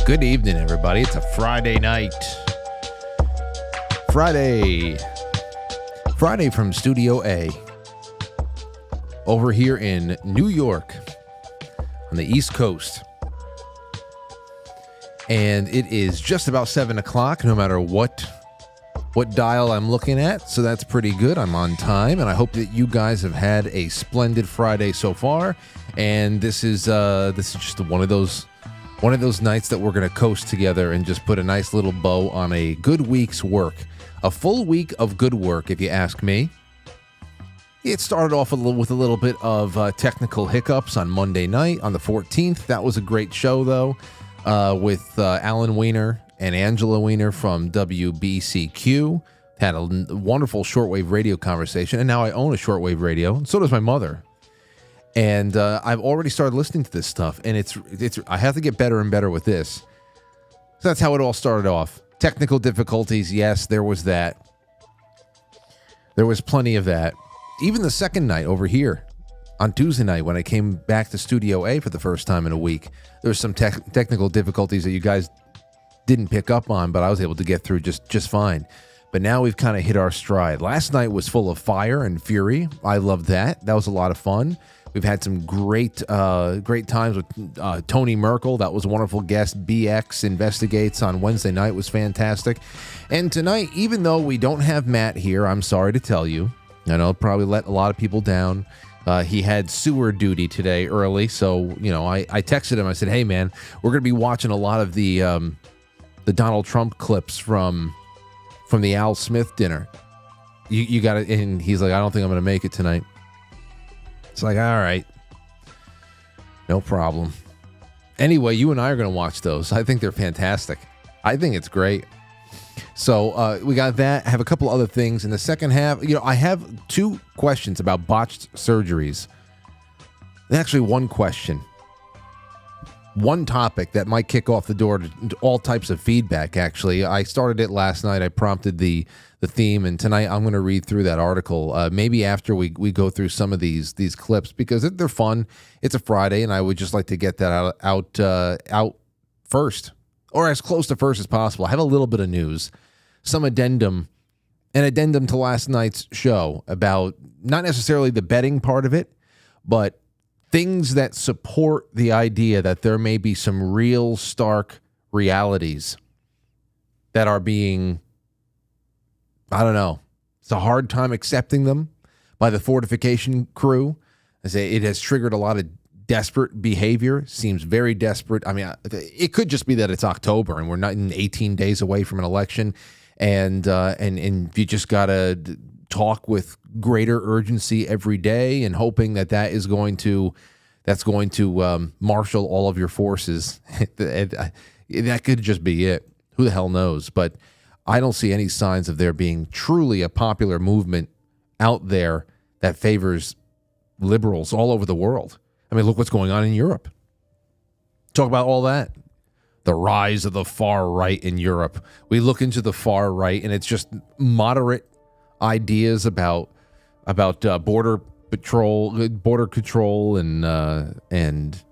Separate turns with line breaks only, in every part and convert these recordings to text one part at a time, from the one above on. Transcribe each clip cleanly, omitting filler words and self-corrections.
Good evening, everybody. It's a Friday night. Friday from Studio A. Over here in New York on the East Coast. And it is just about 7 o'clock, no matter what dial I'm looking at. So that's pretty good. I'm on time, and I hope that you guys have had a splendid Friday so far. And this is just one of those nights that we're going to coast together and just put a nice little bow on a good week's work. A full week of good work, if you ask me. It started off with a little bit of technical hiccups on Monday night on the 14th. That was a great show, though, with Alan Weiner and Angela Weiner from WBCQ. Had a wonderful shortwave radio conversation, and now I own a shortwave radio, and so does my mother. And I've already started listening to this stuff, and it's I have to get better and better with this. So that's how it all started off. Technical difficulties, yes, there was that. There was plenty of that. Even the second night over here, on Tuesday night, when I came back to Studio A for the first time in a week, there was some technical difficulties that you guys didn't pick up on, but I was able to get through just fine. But now we've kind of hit our stride. Last night was full of fire and fury. I loved that. That was a lot of fun. We've had some great times with Tony Merkel. That was a wonderful guest. BX Investigates on Wednesday night was fantastic. And tonight, even though we don't have Matt here, I'm sorry to tell you, I know it probably let a lot of people down. He had sewer duty today early, so I texted him. I said, "Hey man, we're going to be watching a lot of the Donald Trump clips from the Al Smith dinner. You got it." And he's like, "I don't think I'm going to make it tonight." It's like, all right, no problem. Anyway, you and I are going to watch those. I think they're fantastic. I think it's great. So we got that. I have a couple other things in the second half. I have two questions about botched surgeries. Actually, one question. One topic that might kick off the door to all types of feedback, actually. I started it last night. I prompted the theme, and tonight I'm going to read through that article. Maybe after we go through some of these clips, because they're fun. It's a Friday, and I would just like to get that out first, or as close to first as possible. I have a little bit of news, an addendum to last night's show about not necessarily the betting part of it, but things that support the idea that there may be some real stark realities that are being, I don't know, it's a hard time accepting them by the fortification crew. I say it has triggered a lot of desperate behavior, seems very desperate. I mean, it could just be that it's October and we're not in 18 days away from an election, and you just got to talk with greater urgency every day and hoping that's going to marshal all of your forces. That could just be it. Who the hell knows? But I don't see any signs of there being truly a popular movement out there that favors liberals all over the world. I mean, look what's going on in Europe. Talk about all that. The rise of the far right in Europe. We look into the far right, and it's just moderate ideas about border control, and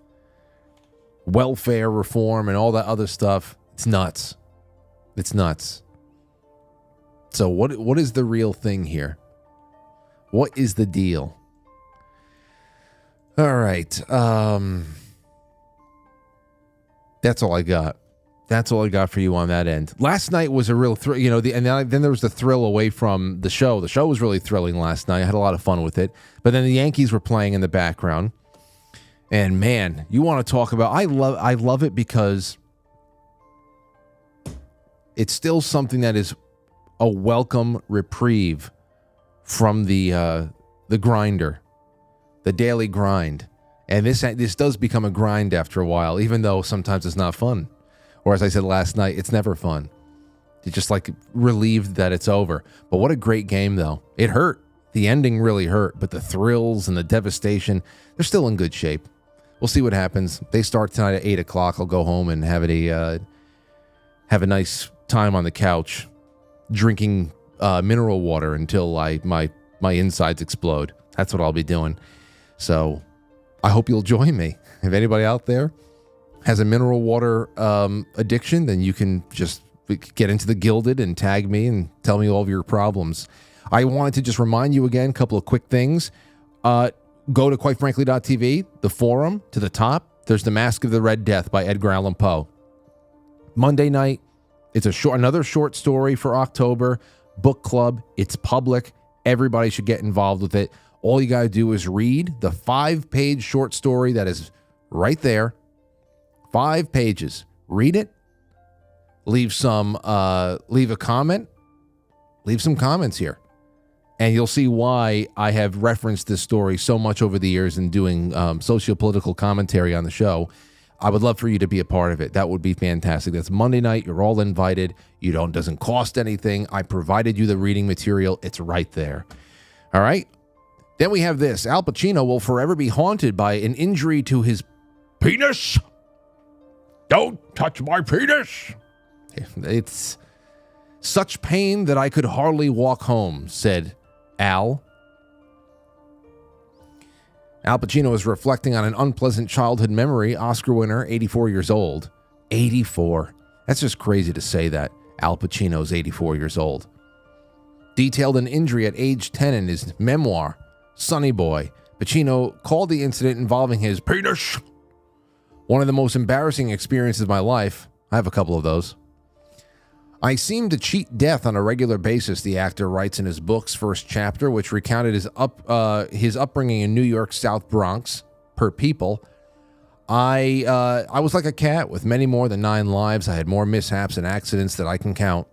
welfare reform and all that other stuff. It's nuts. It's nuts. So what is the real thing here? What is the deal? All right. That's all I got. That's all I got for you on that end. Last night was a real thrill, and then there was the thrill away from the show. The show was really thrilling last night. I had a lot of fun with it. But then the Yankees were playing in the background. And man, you want to talk about, I love it because it's still something that is a welcome reprieve from the grinder, the daily grind. And this does become a grind after a while, even though sometimes it's not fun. Or as I said last night, it's never fun. You're just like relieved that it's over. But what a great game, though. It hurt. The ending really hurt. But the thrills and the devastation, they're still in good shape. We'll see what happens. They start tonight at 8 o'clock. I'll go home and have a nice time on the couch drinking mineral water until my insides explode. That's what I'll be doing. So I hope you'll join me. If anybody out there has a mineral water addiction, then you can just get into the Gilded and tag me and tell me all of your problems. I wanted to just remind you again, a couple of quick things. Go to quitefrankly.tv, the forum, to the top. There's The Mask of the Red Death by Edgar Allan Poe. Monday night, it's another short story for October. Book club. It's public. Everybody should get involved with it. All you got to do is read the 5-page short story that is right there. 5 pages. Read it. Leave a comment. Leave some comments here. And you'll see why I have referenced this story so much over the years in doing socio-political commentary on the show. I would love for you to be a part of it. That would be fantastic. That's Monday night. You're all invited. Doesn't cost anything. I provided you the reading material. It's right there. All right. Then we have this. Al Pacino will forever be haunted by an injury to his penis. Don't touch my penis. It's such pain that I could hardly walk home, said Al. Al Pacino is reflecting on an unpleasant childhood memory. Oscar winner, 84 years old. 84. That's just crazy to say that. Al Pacino's 84 years old. Detailed an injury at age 10 in his memoir, Sonny Boy. Pacino called the incident involving his penis one of the most embarrassing experiences of my life. I have a couple of those. I seem to cheat death on a regular basis, the actor writes in his book's first chapter, which recounted his upbringing in New York's South Bronx, per People. I was like a cat with many more than 9 lives. I had more mishaps and accidents that I can count.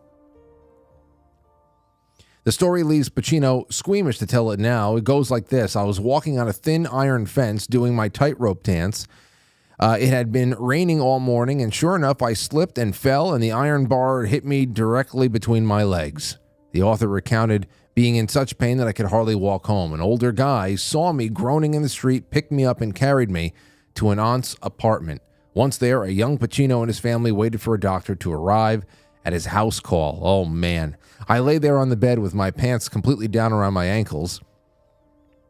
The story leaves Pacino squeamish to tell it now. It goes like this. I was walking on a thin iron fence doing my tightrope dance. It had been raining all morning, and sure enough, I slipped and fell, and the iron bar hit me directly between my legs. The author recounted being in such pain that I could hardly walk home. An older guy saw me groaning in the street, picked me up, and carried me to an aunt's apartment. Once there, a young Pacino and his family waited for a doctor to arrive at his house call. Oh, man. I lay there on the bed with my pants completely down around my ankles.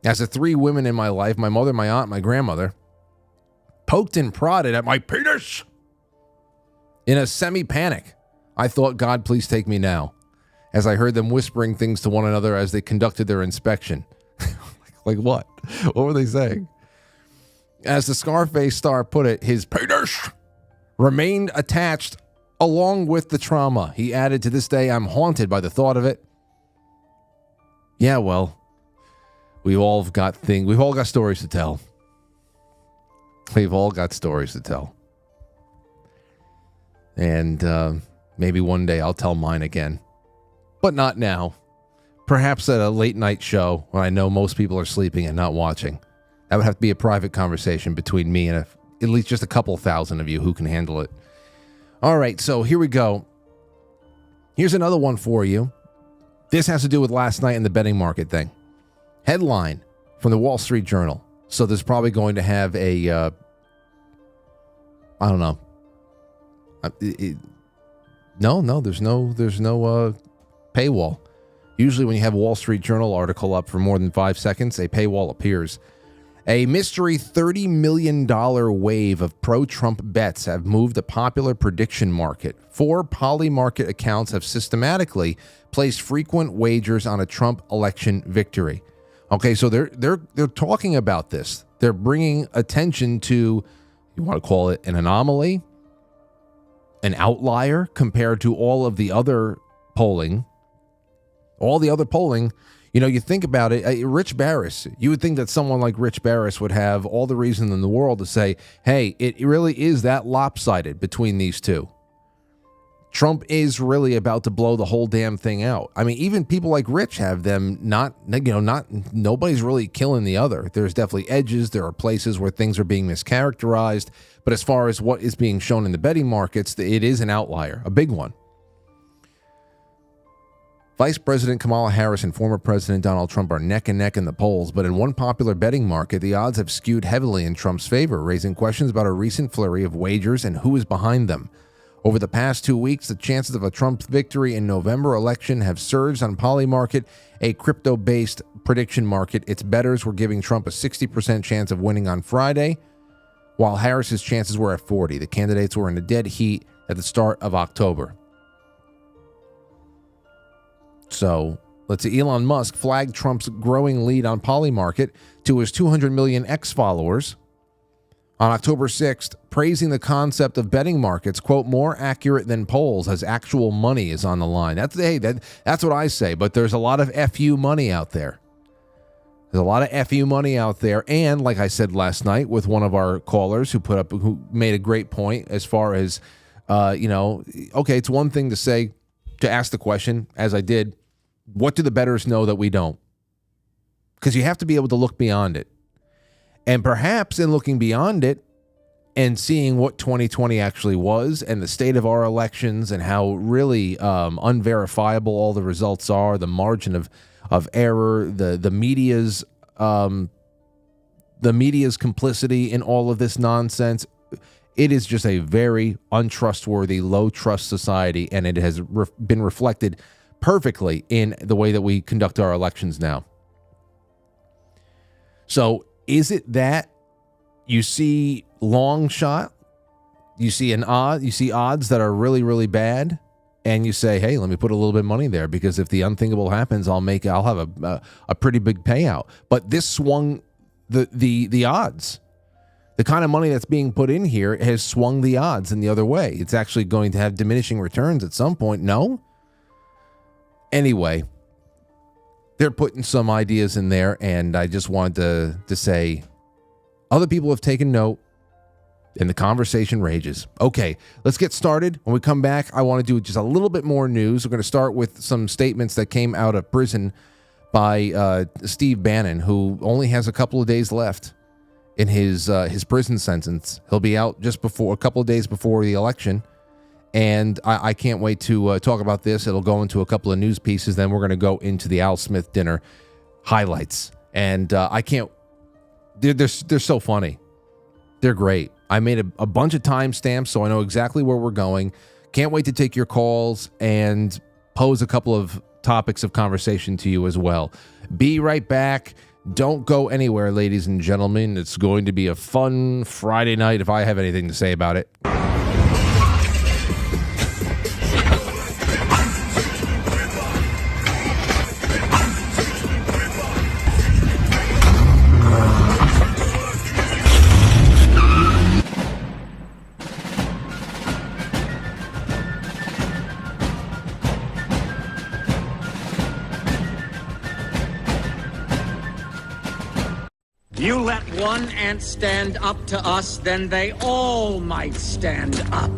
As the 3 women in my life, my mother, my aunt, my grandmother, poked and prodded at my penis. In a semi-panic, I thought, God, please take me now, as I heard them whispering things to one another as they conducted their inspection. Like what? What were they saying? As the Scarface star put it, his penis remained attached along with the trauma. He added, to this day, I'm haunted by the thought of it. Yeah, well, we've all got stories to tell. We've all got stories to tell. And maybe one day I'll tell mine again. But not now. Perhaps at a late night show when I know most people are sleeping and not watching. That would have to be a private conversation between me and at least just a couple thousand of you who can handle it. All right, so here we go. Here's another one for you. This has to do with last night in the betting market thing. Headline from the Wall Street Journal. So there's probably going to have a, I don't know. There's no paywall. Usually when you have a Wall Street Journal article up for more than 5 seconds, a paywall appears. A mystery $30 million wave of pro-Trump bets have moved the popular prediction market. 4 Polymarket accounts have systematically placed frequent wagers on a Trump election victory. Okay, so they're talking about this. They're bringing attention to, you want to call it an anomaly, an outlier compared to all of the other polling. All the other polling, you think about it, Rich Barris, you would think that someone like Rich Barris would have all the reason in the world to say, hey, it really is that lopsided between these two. Trump is really about to blow the whole damn thing out. I mean, even people like Rich have them nobody's really killing the other. There's definitely edges. There are places where things are being mischaracterized. But as far as what is being shown in the betting markets, it is an outlier, a big one. Vice President Kamala Harris and former President Donald Trump are neck and neck in the polls, but in one popular betting market, the odds have skewed heavily in Trump's favor, raising questions about a recent flurry of wagers and who is behind them. Over the past 2 weeks, the chances of a Trump victory in November election have surged on Polymarket, a crypto-based prediction market. Its bettors were giving Trump a 60% chance of winning on Friday, while Harris's chances were at 40. The candidates were in a dead heat at the start of October. So, let's see. Elon Musk flagged Trump's growing lead on Polymarket to his 200 million X followers on October 6th, praising the concept of betting markets, quote, more accurate than polls as actual money is on the line. That's what I say, but there's a lot of FU money out there. There's a lot of FU money out there. And like I said last night with one of our callers who made a great point as far as, okay, it's one thing to ask the question, as I did, what do the bettors know that we don't? Because you have to be able to look beyond it. And perhaps in looking beyond it and seeing what 2020 actually was and the state of our elections and how really unverifiable all the results are, the margin of error, the media's complicity in all of this nonsense, it is just a very untrustworthy, low-trust society, and it has been reflected perfectly in the way that we conduct our elections now. So is it that you see long shot, you see odds that are really, really bad, and you say, hey, let me put a little bit of money there because if the unthinkable happens, I'll have a pretty big payout. But this swung the odds. The kind of money that's being put in here has swung the odds in the other way. It's actually going to have diminishing returns at some point. No? Anyway, they're putting some ideas in there, and I just wanted to say other people have taken note, and the conversation rages. Okay, let's get started. When we come back, I want to do just a little bit more news. We're going to start with some statements that came out of prison by Steve Bannon, who only has a couple of days left in his prison sentence. He'll be out just a couple of days before the election. And I can't wait to talk about this. It'll go into a couple of news pieces. Then we're going to go into the Al Smith dinner highlights. And I can't... They're so funny. They're great. I made a bunch of timestamps so I know exactly where we're going. Can't wait to take your calls and pose a couple of topics of conversation to you as well. Be right back. Don't go anywhere, ladies and gentlemen. It's going to be a fun Friday night if I have anything to say about it.
You let one ant stand up to us, then they all might stand up.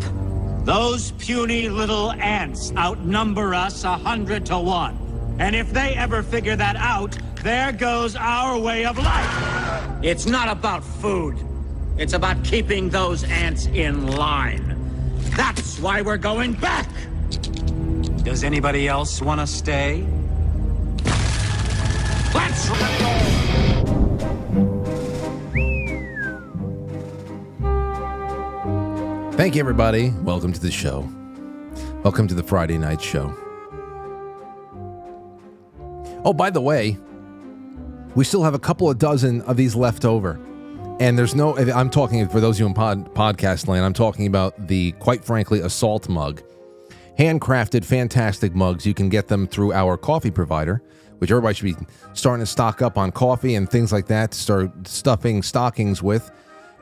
Those puny little ants outnumber us 100 to 1. And if they ever figure that out, there goes our way of life. It's not about food. It's about keeping those ants in line. That's why we're going back. Does anybody else want to stay? Let's go!
Thank you, everybody. Welcome to the show. Welcome to the Friday night show. Oh, by the way, we still have a couple of dozen of these left over. And I'm talking, for those of you in podcast land, I'm talking about the, quite frankly, assault mug. Handcrafted, fantastic mugs. You can get them through our coffee provider, which everybody should be starting to stock up on coffee and things like that to start stuffing stockings with.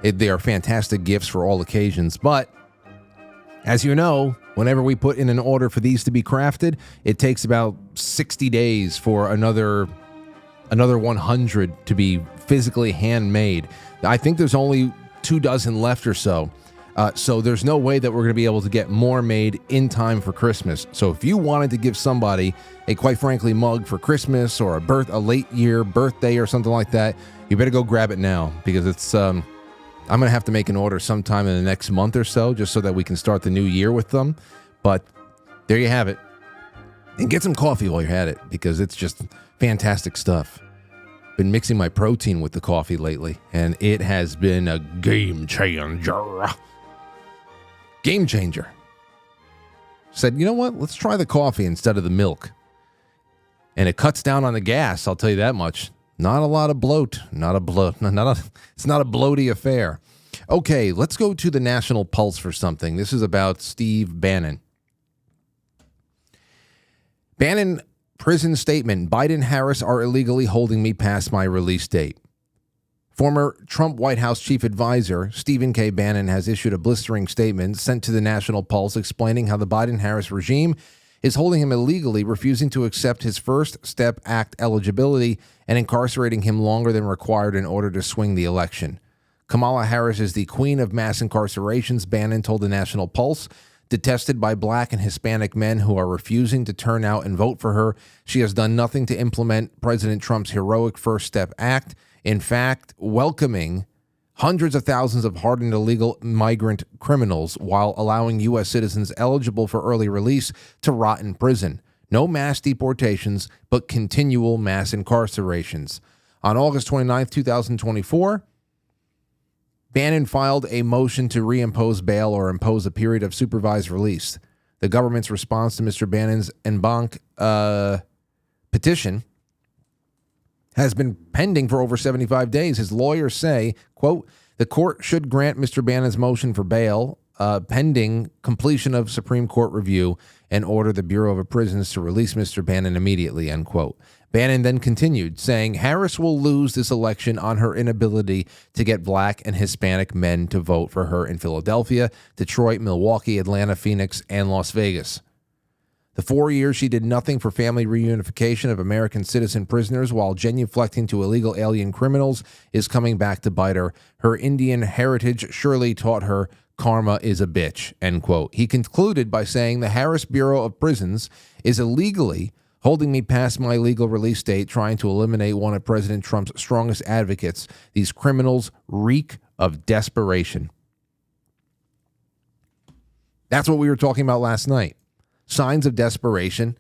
They are fantastic gifts for all occasions. But as you know, whenever we put in an order for these to be crafted, it takes about 60 days for another 100 to be physically handmade. I think there's only 2 dozen left or so. So there's no way that we're going to be able to get more made in time for Christmas. So if you wanted to give somebody a, quite frankly, mug for Christmas or a late year birthday or something like that, you better go grab it now, because it's... I'm going to have to make an order sometime in the next month or so, just so that we can start the new year with them. But there you have it. And get some coffee while you're at it, because it's just fantastic stuff. Been mixing my protein with the coffee lately, and it has been a game changer. Game changer. Said, you know what? Let's try the coffee instead of the milk. And it cuts down on the gas, I'll tell you that much. Not a lot of bloat. It's not a bloaty affair. Okay, let's go to the National Pulse for something. This is about Steve Bannon. Bannon prison statement: Biden-Harris are illegally holding me past my release date. Former Trump White House chief advisor Stephen K. Bannon has issued a blistering statement sent to the National Pulse explaining how the Biden-Harris regime is holding him illegally, refusing to accept his First Step Act eligibility, and incarcerating him longer than required in order to swing the election. Kamala Harris is the queen of mass incarcerations, Bannon told the National Pulse. Detested by black and Hispanic men who are refusing to turn out and vote for her, she has done nothing to implement President Trump's heroic First Step Act. In fact, welcoming hundreds of thousands of hardened illegal migrant criminals while allowing U.S. citizens eligible for early release to rot in prison. No mass deportations, but continual mass incarcerations. On August 29, 2024, Bannon filed a motion to reimpose bail or impose a period of supervised release. The government's response to Mr. Bannon's en banc petition has been pending for over 75 days. His lawyers say, quote, the court should grant Mr. Bannon's motion for bail pending completion of Supreme Court review and order the Bureau of Prisons to release Mr. Bannon immediately, end quote. Bannon then continued, saying Harris will lose this election on her inability to get black and Hispanic men to vote for her in Philadelphia, Detroit, Milwaukee, Atlanta, Phoenix, and Las Vegas. The 4 years she did nothing for family reunification of American citizen prisoners while genuflecting to illegal alien criminals is coming back to bite her. Her Indian heritage surely taught her karma is a bitch, end quote. He concluded by saying the Harris Bureau of Prisons is illegally holding me past my legal release date, trying to eliminate one of President Trump's strongest advocates. These criminals reek of desperation. That's what we were talking about last night. Signs of desperation,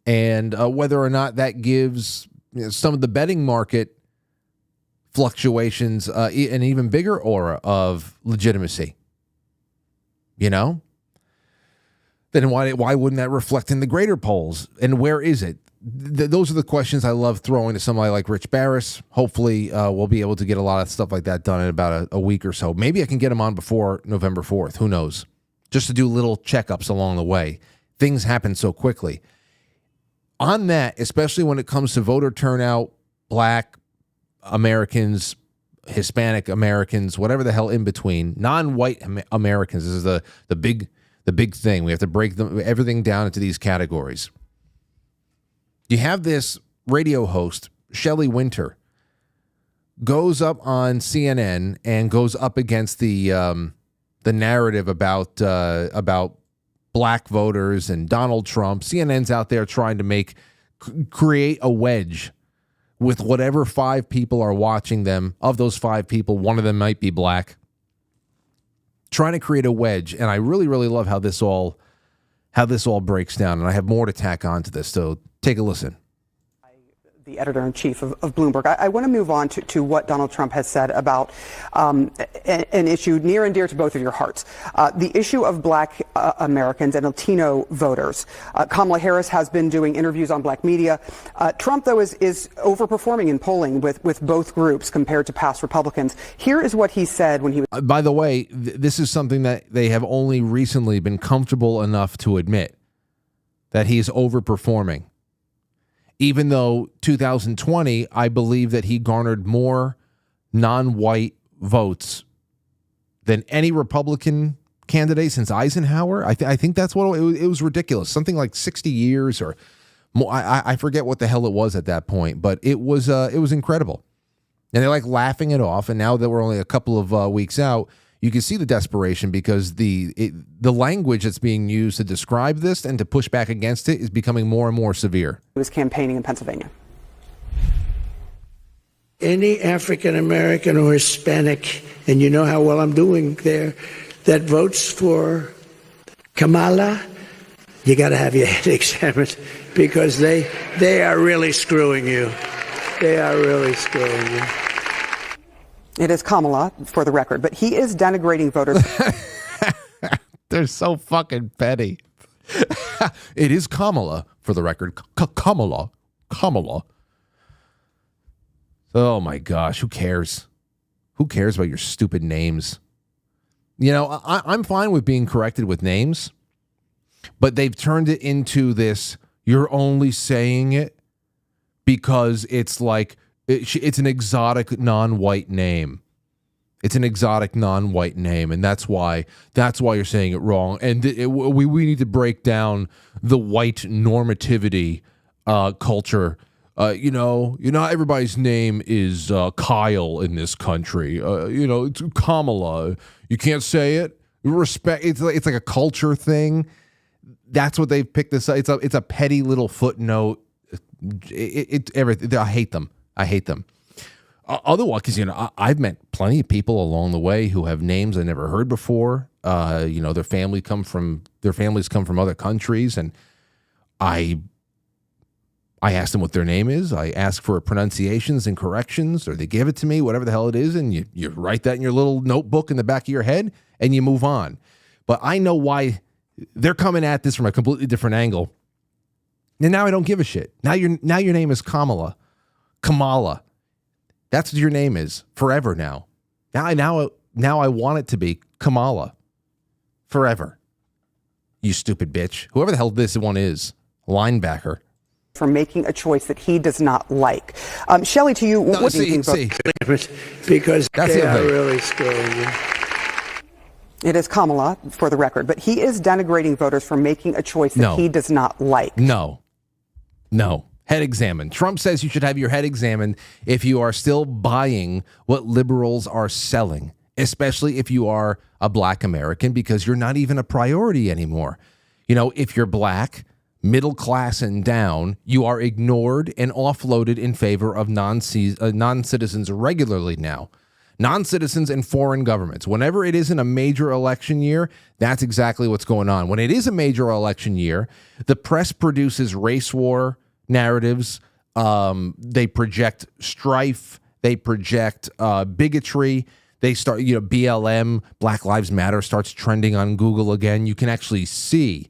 and whether or not that gives some of the betting market fluctuations an even bigger aura of legitimacy. You know? Then why wouldn't that reflect in the greater polls? And where is it? Those are the questions I love throwing to somebody like Rich Barris. Hopefully, we'll be able to get a lot of stuff like that done in about a week or so. Maybe I can get him on before November 4th. Who knows? Just to do little checkups along the way. Things happen so quickly. On that, especially when it comes to voter turnout, black Americans, Hispanic Americans, whatever the hell in between, non-white Americans, this is the big thing. We have to break everything down into these categories. You have this radio host, Shelley Winter, goes up on CNN and goes up against the narrative about black voters and Donald Trump. CNN's out there trying to create a wedge with whatever 5 people are watching them. Of those 5 people, one of them might be black. Trying to create a wedge, and I really, really love how this all breaks down. And I have more to tack on to this, so take a listen.
The editor-in-chief of Bloomberg. I want to move on to what Donald Trump has said about an issue near and dear to both of your hearts, the issue of black Americans and Latino voters. Kamala Harris has been doing interviews on black media. Trump, though, is overperforming in polling with both groups compared to past Republicans. Here is what he said when he was...
By the way, this is something that they have only recently been comfortable enough to admit, that he is overperforming. Even though 2020, I believe that he garnered more non-white votes than any Republican candidate since Eisenhower. I think that's what it was ridiculous. Something like 60 years or more. I forget what the hell it was at that point, but it was incredible. And they're like laughing it off. And now that we're only a couple of weeks out, you can see the desperation because the language that's being used to describe this and to push back against it is becoming more and more severe.
He was campaigning in Pennsylvania.
Any African American or Hispanic, and you know how well I'm doing there, that votes for Kamala, you got to have your head examined because they are really screwing you. They are really screwing you.
It is Kamala, for the record, but he is denigrating voters.
They're so fucking petty. It is Kamala, for the record. Kamala. Oh, my gosh. Who cares? Who cares about your stupid names? I'm fine with being corrected with names, but they've turned it into this, you're only saying it because it's like, it's an exotic non-white name. It's an exotic non-white name, and that's why you're saying it wrong. And we need to break down the white normativity culture. Everybody's name is Kyle in this country. It's Kamala. You can't say it. Respect. It's like a culture thing. That's what they've picked this up. It's a petty little footnote. Everything. I hate them. Otherwise, because I've met plenty of people along the way who have names I never heard before. Their families come from other countries, and I ask them what their name is. I ask for pronunciations and corrections, or they give it to me, whatever the hell it is, and you write that in your little notebook in the back of your head, and you move on. But I know why they're coming at this from a completely different angle, and now I don't give a shit. Now your name is Kamala. That's what your name is forever now. Now I want it to be Kamala forever. You stupid bitch. Whoever the hell this one is, linebacker.
For making a choice that he does not like. Shelley, to you, what do you think?
Because they are really screwing you.
It is Kamala, for the record, but he is denigrating voters for making a choice that he does not like.
No. Head examined. Trump says you should have your head examined if you are still buying what liberals are selling, especially if you are a black American, because you're not even a priority anymore. If you're black, middle class and down, you are ignored and offloaded in favor of non-citizens regularly now. Non-citizens and foreign governments. Whenever it isn't a major election year, that's exactly what's going on. When it is a major election year, the press produces race war narratives. They project strife. They project bigotry. They start, BLM, Black Lives Matter, starts trending on Google again. You can actually see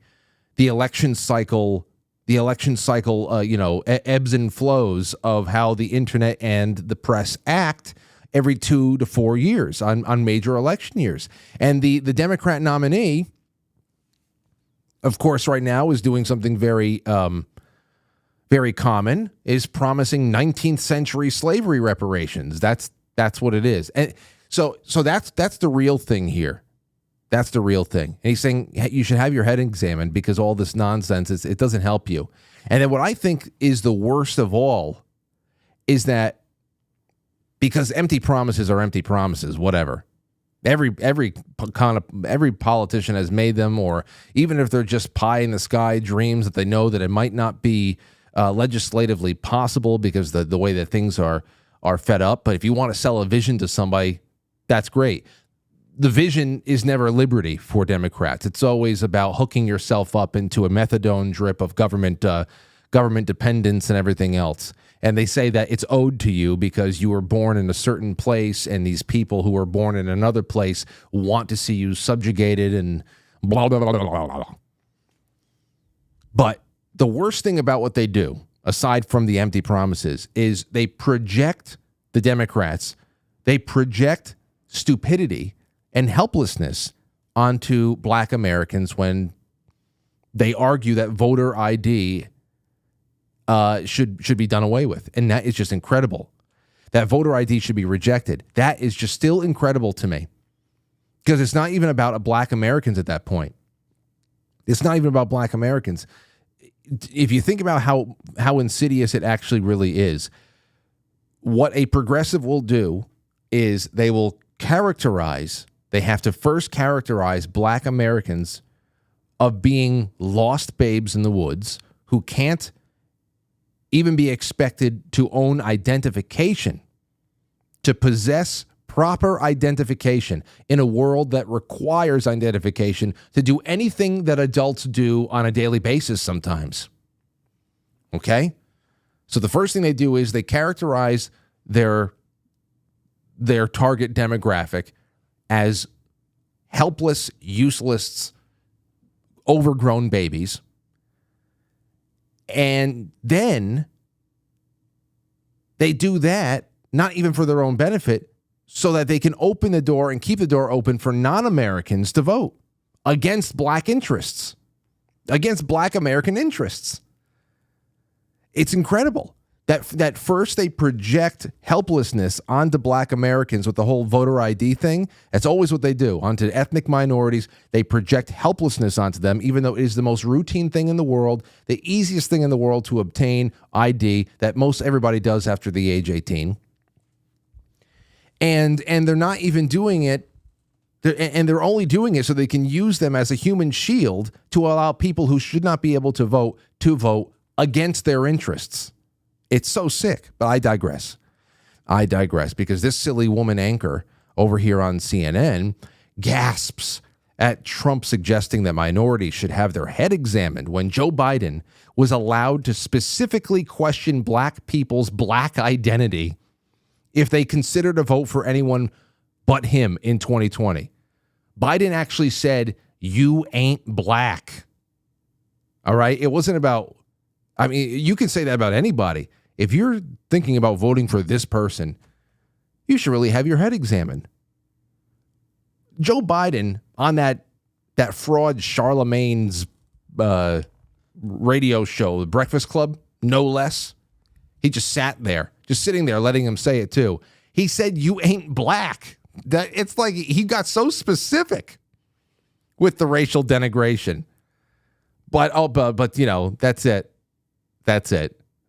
the election cycle, ebbs and flows of how the internet and the press act every 2 to 4 years on major election years. And the Democrat nominee, of course, right now is doing something very common, is promising 19th century slavery reparations. That's what it is. And so that's the real thing here. That's the real thing. And he's saying you should have your head examined because all this nonsense, it doesn't help you. And then what I think is the worst of all is that because empty promises are empty promises, whatever. Every politician has made them, or even if they're just pie in the sky dreams that they know that it might not be legislatively possible because the way that things are fed up. But if you want to sell a vision to somebody, that's great. The vision is never liberty for Democrats. It's always about hooking yourself up into a methadone drip of government dependence and everything else. And they say that it's owed to you because you were born in a certain place, and these people who were born in another place want to see you subjugated and blah, blah, blah, blah, blah, blah. But the worst thing about what they do, aside from the empty promises, is they project the Democrats, they project stupidity and helplessness onto black Americans when they argue that voter ID should be done away with. And that is just incredible. That voter ID should be rejected. That is just still incredible to me. Because it's not even about black Americans at that point. It's not even about black Americans. If you think about how insidious it actually really is, what a progressive will do is they have to first characterize black Americans of being lost babes in the woods who can't even be expected to own identification, to possess proper identification in a world that requires identification to do anything that adults do on a daily basis sometimes. Okay? So the first thing they do is they characterize their target demographic as helpless, useless, overgrown babies. And then they do that, not even for their own benefit, so that they can open the door and keep the door open for non-Americans to vote against black interests, against black American interests. It's incredible that first they project helplessness onto black Americans with the whole voter ID thing. That's always what they do. Onto ethnic minorities, they project helplessness onto them, even though it is the most routine thing in the world, the easiest thing in the world to obtain ID that most everybody does after the age 18. And they're not even doing it, they're only doing it so they can use them as a human shield to allow people who should not be able to vote against their interests. It's so sick, but I digress. Because this silly woman anchor over here on CNN gasps at Trump suggesting that minorities should have their head examined when Joe Biden was allowed to specifically question black people's black identity if they considered a vote for anyone but him in 2020. Biden actually said, "You ain't black." All right? It wasn't about, I mean, you can say that about anybody. If you're thinking about voting for this person, you should really have your head examined. Joe Biden on that fraud Charlemagne's radio show, The Breakfast Club, no less. He just sat there, just sitting there, letting him say it too. He said, "You ain't black." That it's like he got so specific with the racial denigration. But you know, that's it.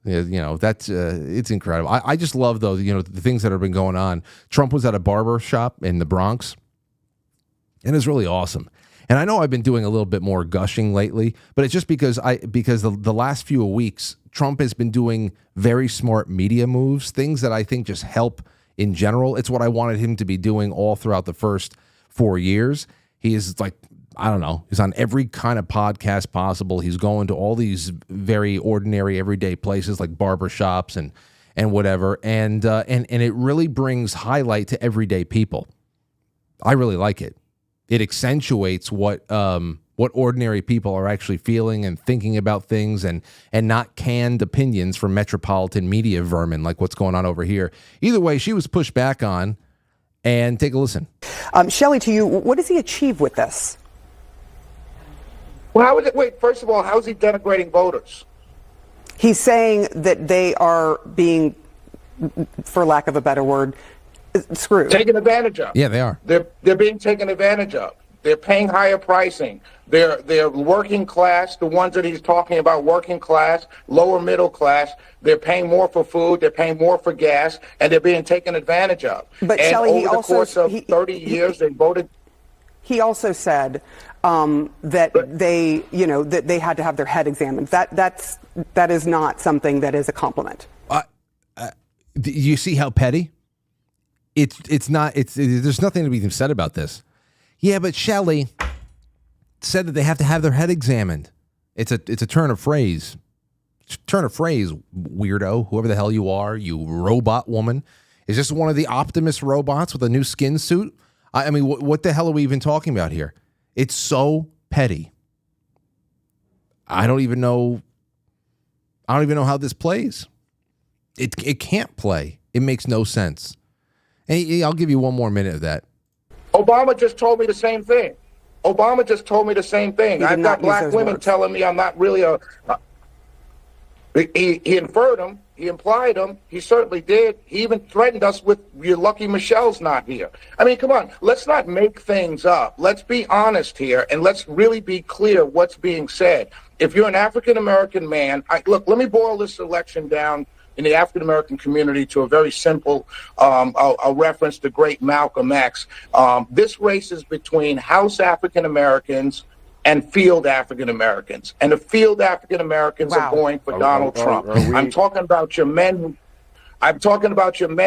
You know, that's it's incredible. I just love those, you know, the things that have been going on. Trump was at a barber shop in the Bronx, and it's really awesome. And I know I've been doing a little bit more gushing lately, but it's just because the last few weeks, Trump has been doing very smart media moves, things that I think just help in general. It's what I wanted him to be doing all throughout the first 4 years. He is like, I don't know, he's on every kind of podcast possible. He's going to all these very ordinary, everyday places like barbershops and whatever. And it really brings highlight to everyday people. I really like it. It accentuates what ordinary people are actually feeling and thinking about things, and not canned opinions from metropolitan media vermin like what's going on over here. Either way, she was pushed back on, and take a listen.
Shelley, to you, what does he achieve with this?
Well, first of all, how is he denigrating voters?
He's saying that they are being, for lack of a better word, screwed.
Taken advantage of.
Yeah, they are.
They're being taken advantage of. They're paying higher pricing. They're working class, the ones that he's talking about, working class, lower middle class. They're paying more for food, they're paying more for gas, and they're being taken advantage of.
But
and
Shelley,
over the course of 30 years, they voted.
He also said that they had to have their head examined. That is not something that is a compliment.
You see how petty? It's not. There's nothing to be said about this. Yeah, but Shelley said that they have to have their head examined. It's a turn of phrase. Turn of phrase, weirdo. Whoever the hell you are, you robot woman. Is this one of the Optimus robots with a new skin suit? I mean, what the hell are we even talking about here? It's so petty. I don't even know how this plays. It can't play. It makes no sense. And I'll give you one more minute of that.
Obama just told me the same thing. I've got black women telling me I'm not really he inferred them. He implied them. He certainly did. He even threatened us with, "You're lucky Michelle's not here." I mean, come on. Let's not make things up. Let's be honest here, and let's really be clear what's being said. If you're an African-American man, look, let me boil this election down in the African-American community to a very simple a reference to great Malcolm X. This race is between House African-Americans and field African-Americans. And the field African-Americans are going for Donald Trump. I'm talking about your men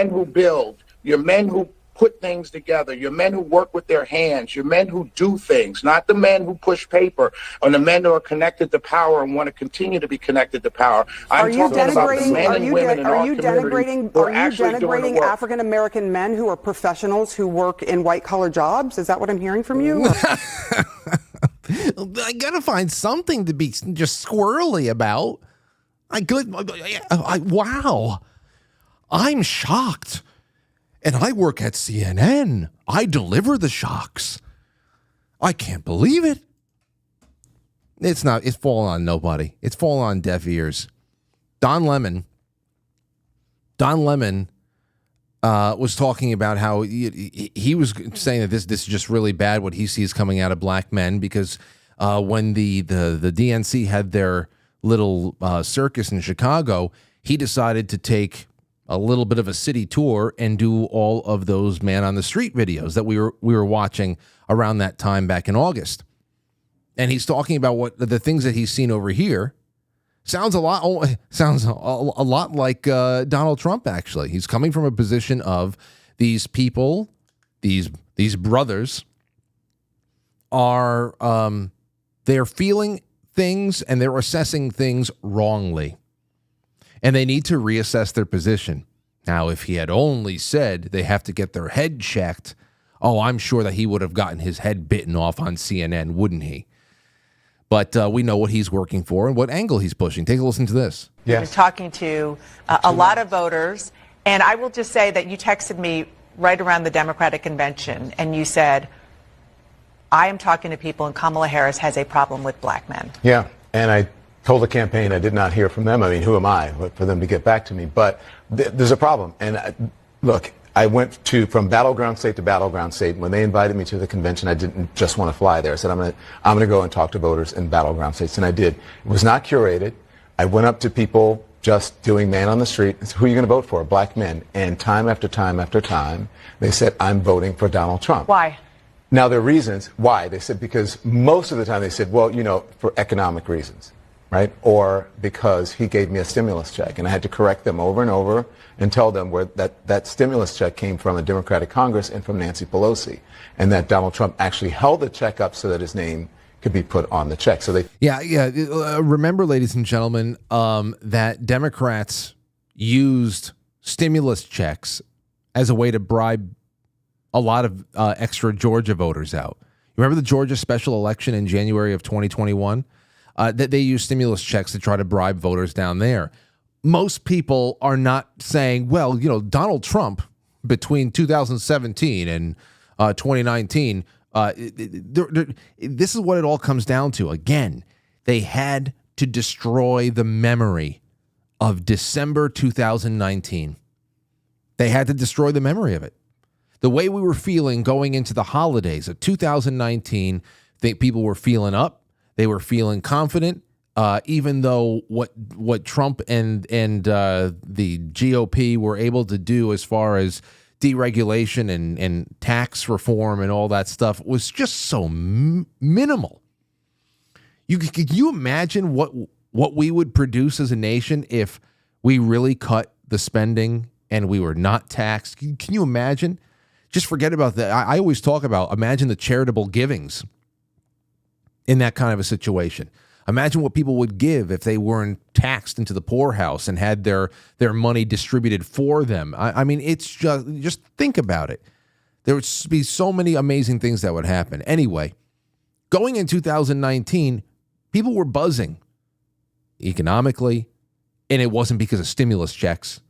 who build, your men who put things together, your men who work with their hands, your men who do things, not the men who push paper, or the men who are connected to power and want to continue to be connected to power.
Are you denigrating African American men who are professionals who work in white collar jobs? Is that what I'm hearing from you?
I gotta find something to be just squirrely about. Wow, I'm shocked. And I work at CNN. I deliver the shocks. I can't believe it. It's falling on nobody. It's falling on deaf ears. Don Lemon was talking about how he was saying that this is just really bad what he sees coming out of black men, because when the DNC had their little circus in Chicago, he decided to take a little bit of a city tour and do all of those man on the street videos that we were watching around that time back in August. And he's talking about what the things that he's seen over here. Sounds a lot like Donald Trump. Actually, he's coming from a position of these people, these brothers are they're feeling things and they're assessing things wrongly, and they need to reassess their position. Now, if he had only said they have to get their head checked, I'm sure that he would have gotten his head bitten off on CNN, wouldn't he? But we know what he's working for and what angle he's pushing. Take a listen to this.
Yes. I've been talking to a lot of voters, and I will just say that you texted me right around the Democratic convention, and you said, I am talking to people, and Kamala Harris has a problem with black men.
Yeah, and I told the campaign I did not hear from them. I mean, who am I for them to get back to me? But there's a problem. And look, I went from battleground state to battleground state. When they invited me to the convention, I didn't just want to fly there. I said, I'm going to go and talk to voters in battleground states. And I did. It was not curated. I went up to people just doing man on the street. I said, who are you going to vote for? Black men. And time after time after time, they said, I'm voting for Donald Trump.
Why?
Now, there are reasons why. They said, because most of the time they said, well, for economic reasons, right? Or because he gave me a stimulus check. And I had to correct them over and over and tell them where that stimulus check came from a Democratic Congress and from Nancy Pelosi, and that Donald Trump actually held the check up so that his name could be put on the check. So they
remember, ladies and gentlemen, that Democrats used stimulus checks as a way to bribe a lot of extra Georgia voters out. You remember the Georgia special election in January of 2021? That they used stimulus checks to try to bribe voters down there. Most people are not saying, well, Donald Trump between 2017 and 2019, this is what it all comes down to. Again, they had to destroy the memory of December 2019. They had to destroy the memory of it. The way we were feeling going into the holidays of 2019, people were feeling up. They were feeling confident, even though what Trump and the GOP were able to do as far as deregulation and tax reform and all that stuff was just so minimal. Can you imagine what we would produce as a nation if we really cut the spending and we were not taxed? Can you imagine? Just forget about that. I always talk about, imagine the charitable givings in that kind of a situation. Imagine what people would give if they weren't taxed into the poorhouse and had their money distributed for them. I mean, it's just think about it. There would be so many amazing things that would happen. Anyway, going in 2019, people were buzzing economically, and it wasn't because of stimulus checks.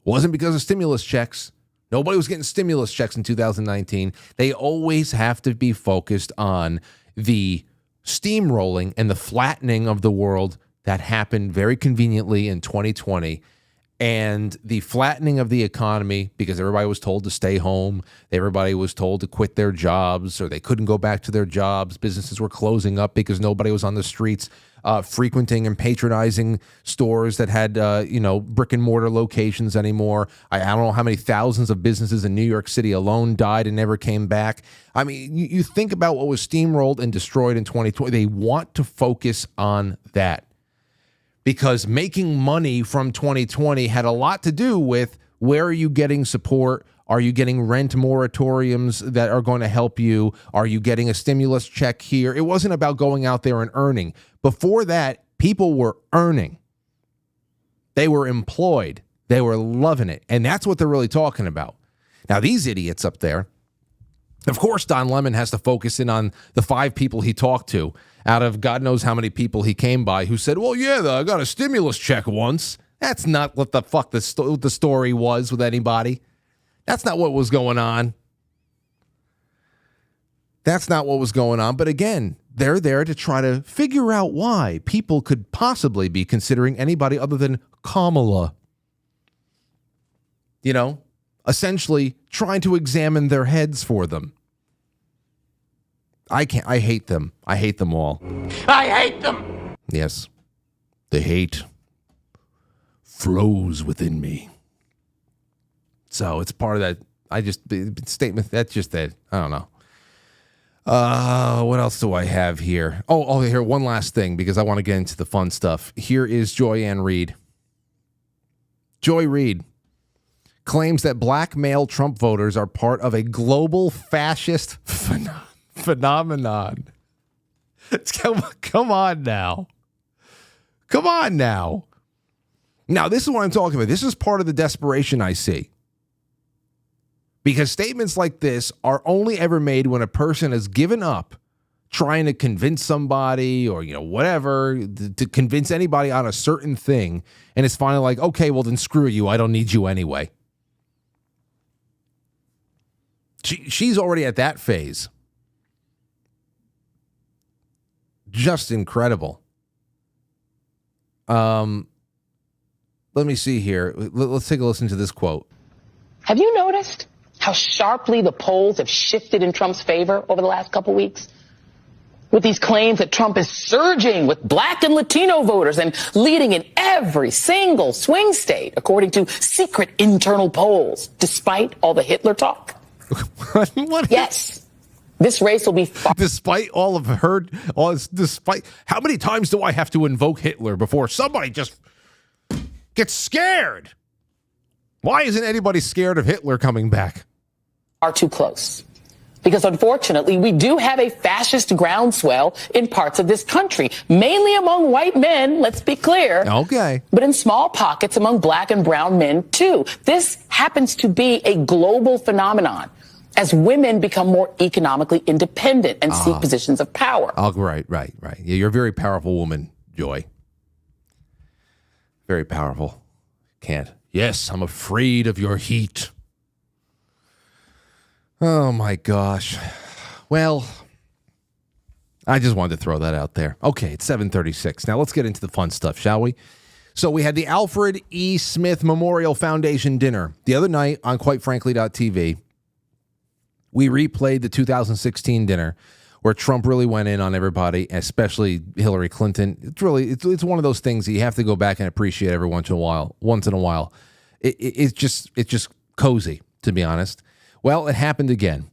It wasn't because of stimulus checks. Nobody was getting stimulus checks in 2019. They always have to be focused on the steamrolling and the flattening of the world that happened very conveniently in 2020, and the flattening of the economy because everybody was told to stay home. Everybody was told to quit their jobs, or they couldn't go back to their jobs. Businesses were closing up because nobody was on the streets frequenting and patronizing stores that had, brick and mortar locations anymore. I don't know how many thousands of businesses in New York City alone died and never came back. I mean, you think about what was steamrolled and destroyed in 2020. They want to focus on that because making money from 2020 had a lot to do with where are you getting support? Are you getting rent moratoriums that are going to help you? Are you getting a stimulus check here? It wasn't about going out there and earning. Before that, people were earning. They were employed. They were loving it. And that's what they're really talking about. Now, these idiots up there, of course, Don Lemon has to focus in on the 5 people he talked to out of God knows how many people he came by who said, well, yeah, I got a stimulus check once. That's not what the fuck the story was with anybody. That's not what was going on. That's not what was going on. But again, they're there to try to figure out why people could possibly be considering anybody other than Kamala. You know, essentially trying to examine their heads for them. I hate them. I hate them all.
I hate them.
Yes. The hate flows within me. So it's part of that. Statement. That's just that. I don't know. What else do I have here? Oh, here, one last thing, because I want to get into the fun stuff. Here is Joy Ann Reid. Joy Reid claims that black male Trump voters are part of a global fascist phenomenon. Come on now. Come on now. Now, this is what I'm talking about. This is part of the desperation I see. Because statements like this are only ever made when a person has given up trying to convince somebody or, whatever, to convince anybody on a certain thing. And it's finally like, okay, well, then screw you. I don't need you anyway. She's already at that phase. Just incredible. Let me see here. Let's take a listen to this quote.
Have you noticed how sharply the polls have shifted in Trump's favor over the last couple weeks? With these claims that Trump is surging with black and Latino voters and leading in every single swing state, according to secret internal polls, despite all the Hitler talk.
What?
Yes. This race will be far.
Despite all of despite how many times do I have to invoke Hitler before somebody just gets scared? Why isn't anybody scared of Hitler coming back?
Are too close. Because unfortunately, we do have a fascist groundswell in parts of this country, mainly among white men, let's be clear.
Okay.
But in small pockets among black and brown men, too. This happens to be a global phenomenon as women become more economically independent and seek positions of power.
Oh, right. Yeah, you're a very powerful woman, Joy. Very powerful. Can't. Yes, I'm afraid of your heat. Oh, my gosh. Well, I just wanted to throw that out there. Okay, it's 7:36. Now let's get into the fun stuff, shall we? So we had the Alfred E. Smith Memorial Foundation dinner the other night on quitefrankly.tv. We replayed the 2016 dinner where Trump really went in on everybody, especially Hillary Clinton. It's one of those things that you have to go back and appreciate every once in a while. It's just cozy, to be honest. Well, it happened again.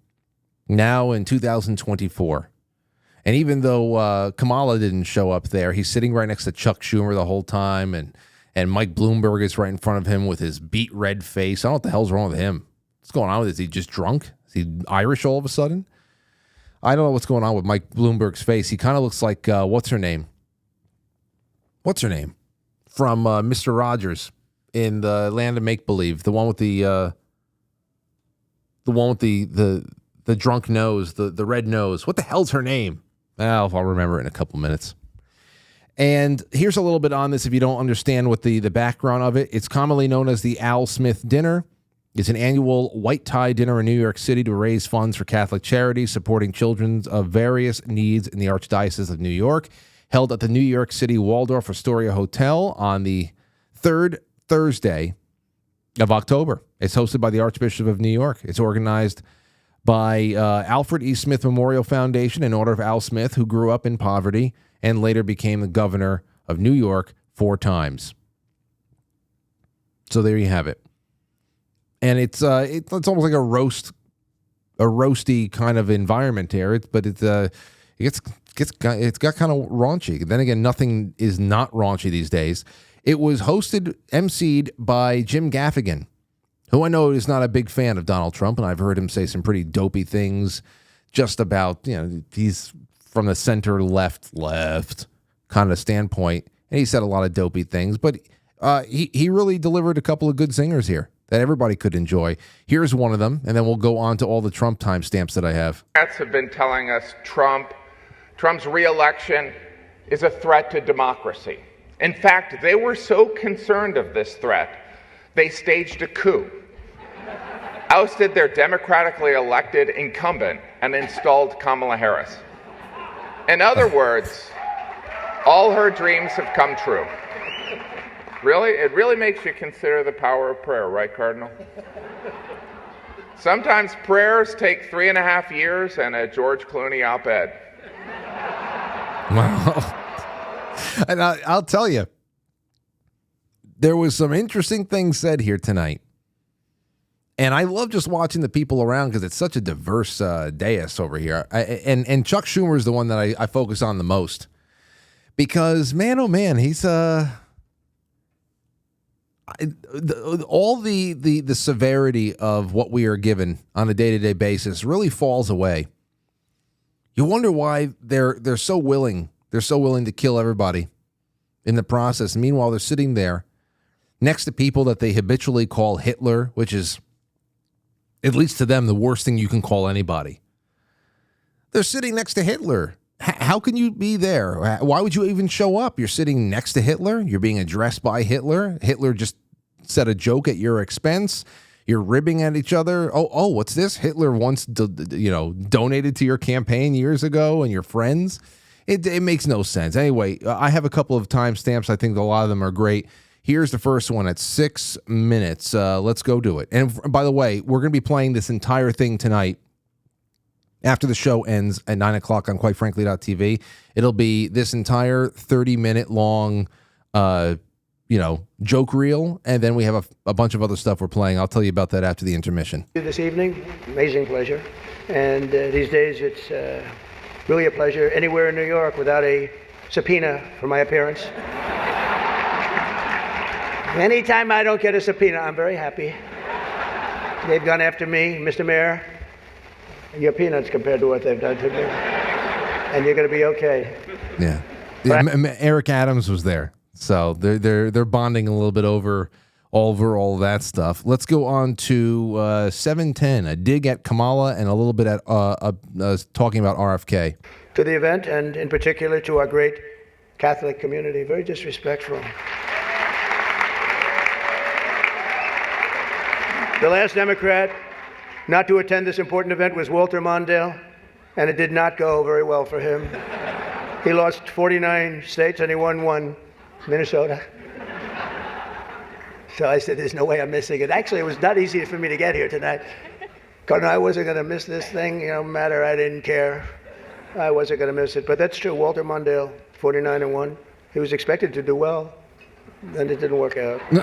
Now in 2024. And even though Kamala didn't show up there, he's sitting right next to Chuck Schumer the whole time, and Mike Bloomberg is right in front of him with his beet red face. I don't know what the hell's wrong with him. What's going on with this? Is he just drunk? Is he Irish all of a sudden? I don't know what's going on with Mike Bloomberg's face. He kind of looks like, what's her name? From Mr. Rogers in the Land of Make-Believe. The one with the drunk nose, the red nose. What the hell's her name? I'll remember it in a couple minutes. And here's a little bit on this if you don't understand what the background of it. It's commonly known as the Al Smith Dinner. It's an annual white tie dinner in New York City to raise funds for Catholic charities supporting children of various needs in the Archdiocese of New York, held at the New York City Waldorf Astoria Hotel on the third Thursday of October. It's hosted by the Archbishop of New York. It's organized by Alfred E. Smith Memorial Foundation in honor of Al Smith, who grew up in poverty and later became the governor of New York 4 times. So there you have it. And it's almost like a roasty kind of environment here. But it's got kind of raunchy. Then again, nothing is not raunchy these days. It was emceed by Jim Gaffigan, who I know is not a big fan of Donald Trump, and I've heard him say some pretty dopey things just about, he's from the center left kind of standpoint, and he said a lot of dopey things, but he really delivered a couple of good singers here that everybody could enjoy. Here's one of them, and then we'll go on to all the Trump timestamps that I have.
Democrats have been telling us Trump's re-election is a threat to democracy. In fact, they were so concerned of this threat, they staged a coup. ousted their democratically elected incumbent and installed Kamala Harris. In other words, all her dreams have come true. Really? It really makes you consider the power of prayer, right, Cardinal? Sometimes prayers take 3.5 years and a George Clooney op-ed.
Wow. And I'll tell you, there was some interesting things said here tonight. And I love just watching the people around because it's such a diverse dais over here. And Chuck Schumer is the one that I focus on the most. Because, man, oh, man, he's... all the severity of what we are given on a day-to-day basis really falls away. You wonder why they're so willing. They're so willing to kill everybody in the process. Meanwhile, they're sitting there next to people that they habitually call Hitler, which is, at least to them, the worst thing you can call anybody. They're sitting next to Hitler. How can you be there? Why would you even show up? You're sitting next to Hitler. You're being addressed by Hitler. Hitler just said a joke at your expense. You're ribbing at each other. Oh, what's this? Hitler once, donated to your campaign years ago and your friends. It makes no sense. Anyway, I have a couple of timestamps. I think a lot of them are great. Here's the first one at 6 minutes. Let's go do it. And by the way, we're going to be playing this entire thing tonight after the show ends at 9 o'clock on quitefrankly.tv. It'll be this entire 30-minute long, joke reel. And then we have a bunch of other stuff we're playing. I'll tell you about that after the intermission.
This evening, amazing pleasure. And these days, it's really a pleasure anywhere in New York without a subpoena for my appearance. Anytime I don't get a subpoena, I'm very happy. They've gone after me, Mr. Mayor. You're peanuts compared to what they've done to me. And you're going to be okay.
Yeah. Eric Adams was there. So they're bonding a little bit over all that stuff. Let's go on to 7:10, a dig at Kamala and a little bit at talking about RFK.
To the event, and in particular to our great Catholic community, very disrespectful. The last Democrat not to attend this important event was Walter Mondale, and it did not go very well for him. He lost 49 states and he won 1, Minnesota. So I said, there's no way I'm missing it. Actually, it was not easy for me to get here tonight. Because I wasn't going to miss this thing, no matter, I didn't care. I wasn't going to miss it. But that's true, Walter Mondale, 49-1. He was expected to do well, and it didn't work out. No.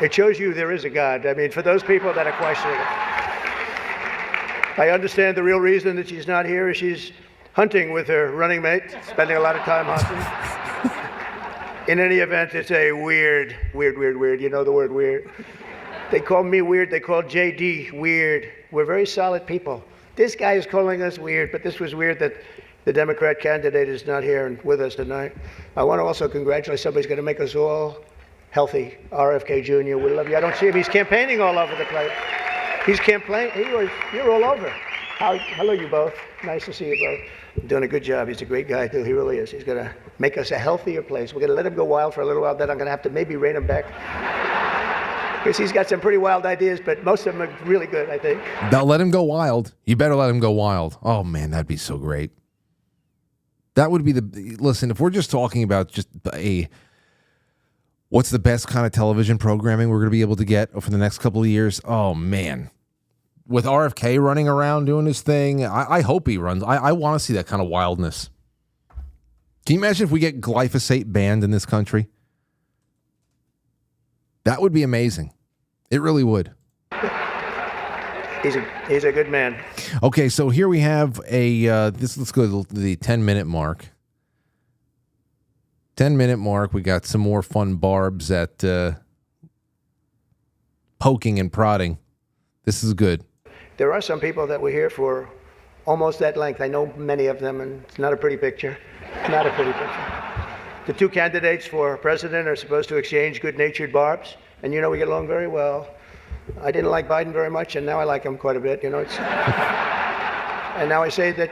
It shows you there is a God. I mean, for those people that are questioning it. I understand the real reason that she's not here is she's hunting with her running mate, spending a lot of time hunting. In any event, it's a weird. You know the word weird. They call me weird. They call JD weird. We're very solid people. This guy is calling us weird, but this was weird that the Democrat candidate is not here and with us tonight. I want to also congratulate somebody who's going to make us all healthy, RFK Jr. We love you. I don't see him. He's campaigning all over the place. He's campaigning. You're all over. Hello, you both. Nice to see you both. Doing a good job. He's a great guy, too. He really is. He's going to make us a healthier place. We're going to let him go wild for a little while. Then I'm going to have to maybe rein him back. Because he's got some pretty wild ideas, but most of them are really good, I think.
Now let him go wild. You better let him go wild. Oh, man, that'd be so great. That would be listen, if we're just talking about just what's the best kind of television programming we're going to be able to get for the next couple of years? Oh, man. With RFK running around doing his thing, I hope he runs. I want to see that kind of wildness. Can you imagine if we get glyphosate banned in this country? That would be amazing. It really would.
He's a good man.
Okay, so here we have let's go to the 10-minute mark. 10-minute mark. We got some more fun barbs at poking and prodding. This is good.
There are some people that were here for almost that length. I know many of them, and it's not a pretty picture. It's not a pretty picture. The two candidates for president are supposed to exchange good-natured barbs, and we get along very well. I didn't like Biden very much, and now I like him quite a bit. And now I say that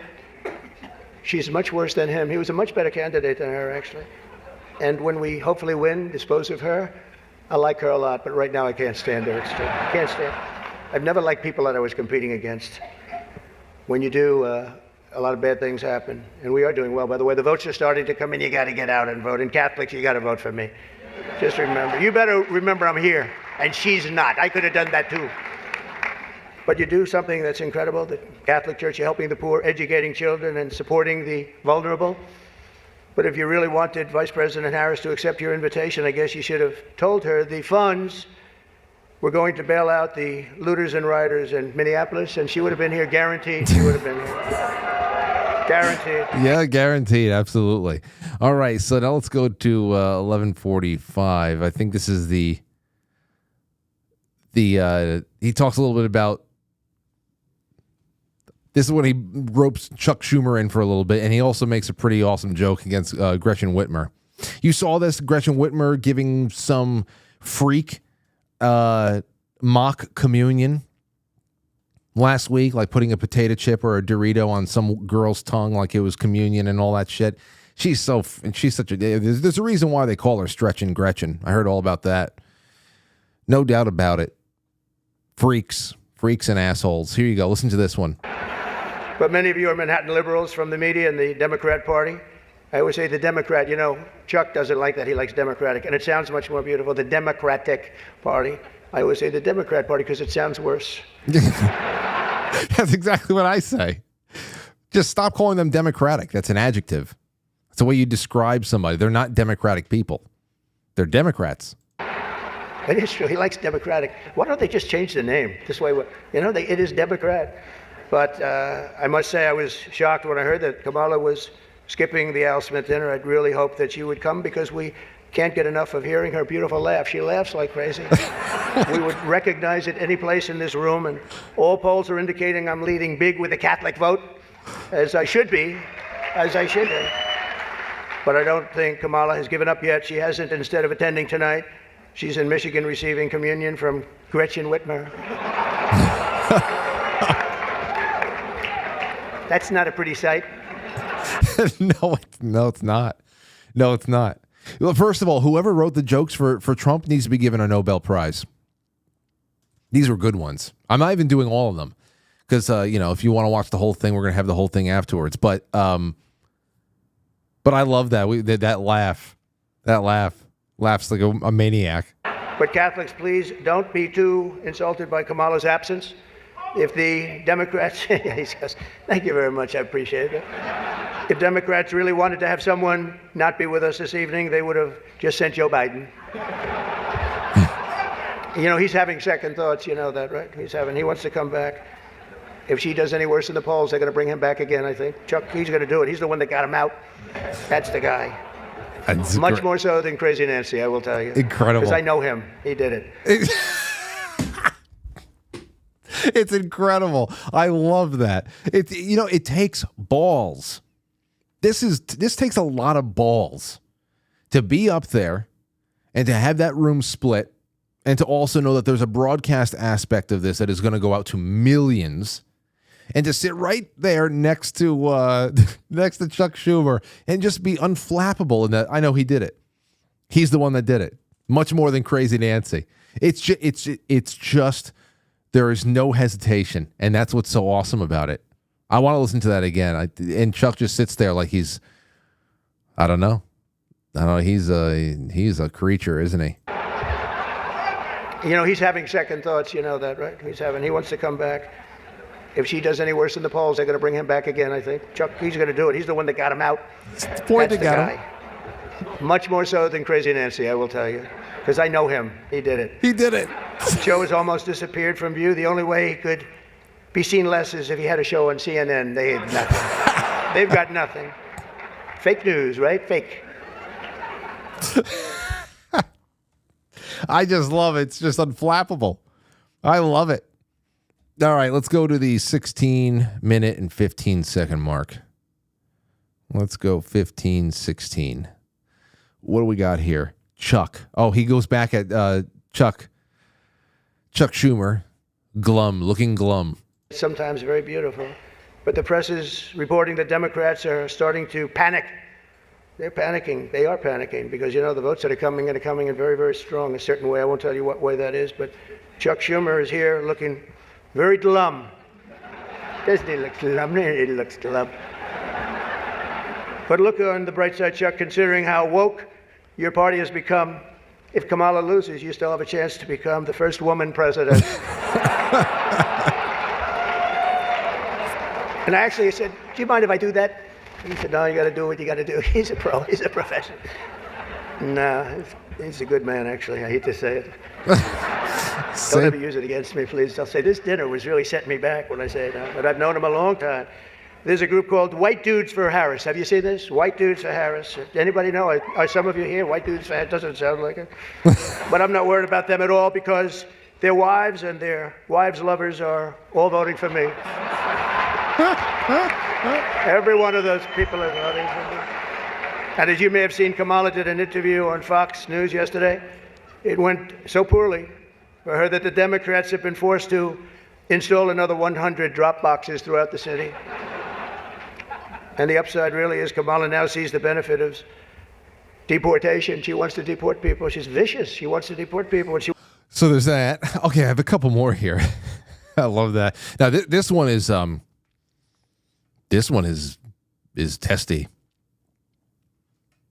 she's much worse than him. He was a much better candidate than her, actually. And when we hopefully win, dispose of her, I like her a lot, but right now I can't stand her. I can't stand. I've never liked people that I was competing against. When you do, a lot of bad things happen, and we are doing well. By the way, the votes are starting to come in. You got to get out and vote. And Catholics, you got to vote for me. Just remember. You better remember I'm here, and she's not. I could have done that too. But you do something that's incredible. The Catholic Church, you're helping the poor, educating children, and supporting the vulnerable. But if you really wanted Vice President Harris to accept your invitation, I guess you should have told her the funds were going to bail out the looters and rioters in Minneapolis, and she would have been here, guaranteed. She would have been here. Guaranteed.
Yeah, guaranteed. Absolutely. All right, so now let's go to 11:45. I think this is the he talks a little bit about, this is when he ropes Chuck Schumer in for a little bit, and he also makes a pretty awesome joke against Gretchen Whitmer. You saw this, Gretchen Whitmer giving some freak mock communion last week, like putting a potato chip or a Dorito on some girl's tongue like it was communion and all that shit. She's such a, there's a reason why they call her Stretchin' Gretchen. I heard all about that. No doubt about it. Freaks and assholes. Here you go. Listen to this one.
But many of you are Manhattan liberals from the media and the Democrat Party. I always say the Democrat, you know, Chuck doesn't like that. He likes Democratic, and it sounds much more beautiful, the Democratic Party. I always say the Democrat Party because it sounds worse.
That's exactly what I say. Just stop calling them Democratic. That's an adjective. That's the way you describe somebody. They're not Democratic people. They're Democrats.
It is true. He likes Democratic. Why don't they just change the name? This way, you know, it is Democrat. But I must say I was shocked when I heard that Kamala was skipping the Al Smith dinner. I'd really hoped that she would come because we can't get enough of hearing her beautiful laugh. She laughs like crazy. We would recognize it any place in this room, and all polls are indicating I'm leading big with the Catholic vote, as I should be. But I don't think Kamala has given up yet. She hasn't. Instead of attending tonight, she's in Michigan receiving communion from Gretchen Whitmer. That's not a pretty sight.
No, it's not. No, it's not. Well, first of all, whoever wrote the jokes for Trump needs to be given a Nobel Prize. These were good ones. I'm not even doing all of them because, if you want to watch the whole thing, we're going to have the whole thing afterwards. But I love that. That laugh. Laughs like a maniac.
But Catholics, please don't be too insulted by Kamala's absence. If the Democrats, he says, thank you very much, I appreciate it. If Democrats really wanted to have someone not be with us this evening, they would have just sent Joe Biden. He's having second thoughts, you know that, right? He wants to come back. If she does any worse in the polls, they're going to bring him back again, I think. Chuck, he's going to do it. He's the one that got him out. That's the guy.
That's
much more so than Crazy Nancy, I will tell you.
Incredible.
Because I know him. He did it.
It's incredible. I love that. It takes balls. This takes a lot of balls to be up there and to have that room split and to also know that there's a broadcast aspect of this that is going to go out to millions and to sit right there next to Chuck Schumer and just be unflappable in that. I know he did it. He's the one that did it. Much more than Crazy Nancy. It's just there is no hesitation, and that's what's so awesome about it. I want to listen to that again. And Chuck just sits there like he's, I don't know. He's a creature, isn't he?
He's having second thoughts. You know that, right? He wants to come back. If she does any worse in the polls, they're going to bring him back again, I think. Chuck, he's going to do it. He's the one that got him out. That's the guy. Much more so than Crazy Nancy, I will tell you. Because I know him. He did it.
He did it.
Joe has almost disappeared from view. The only way he could be seen less is if he had a show on CNN. They had nothing. They've got nothing. Fake news, right? Fake.
I just love it. It's just unflappable. I love it. All right, let's go to the 16-minute and 15-second mark. Let's go 15-16. What do we got here? Chuck. Oh, he goes back at Chuck Schumer. Glum, looking glum.
Sometimes very beautiful. But the press is reporting that Democrats are starting to panic. they're panicking. They are panicking because, you know, the votes that are coming in very, very strong a certain way. I won't tell you what way that is, but Chuck Schumer is here looking very glum. Doesn't he look glum? He looks glum. But look on the bright side, Chuck, considering how woke your party has become. If Kamala loses, you still have a chance to become the first woman president. And I actually said, do you mind if I do that? He said, no, you got to do what you got to do. He's a pro. He's a professional. No, he's a good man, actually. I hate to say it. Don't ever use it against me, please. I'll say this dinner was really setting me back when I say it, but I've known him a long time. There's a group called White Dudes for Harris. Have you seen this? White Dudes for Harris. Anybody know? Are some of you here? White Dudes for Harris? Doesn't sound like it. But I'm not worried about them at all because their wives and their wives' lovers are all voting for me. Every one of those people is voting for me. And as you may have seen, Kamala did an interview on Fox News yesterday. It went so poorly for her that the Democrats have been forced to install another 100 drop boxes throughout the city. And the upside really is Kamala now sees the benefit of deportation. She wants to deport people. She's vicious. She wants to deport people.
So there's that. Okay, I have a couple more here. I love that. Now this one is testy.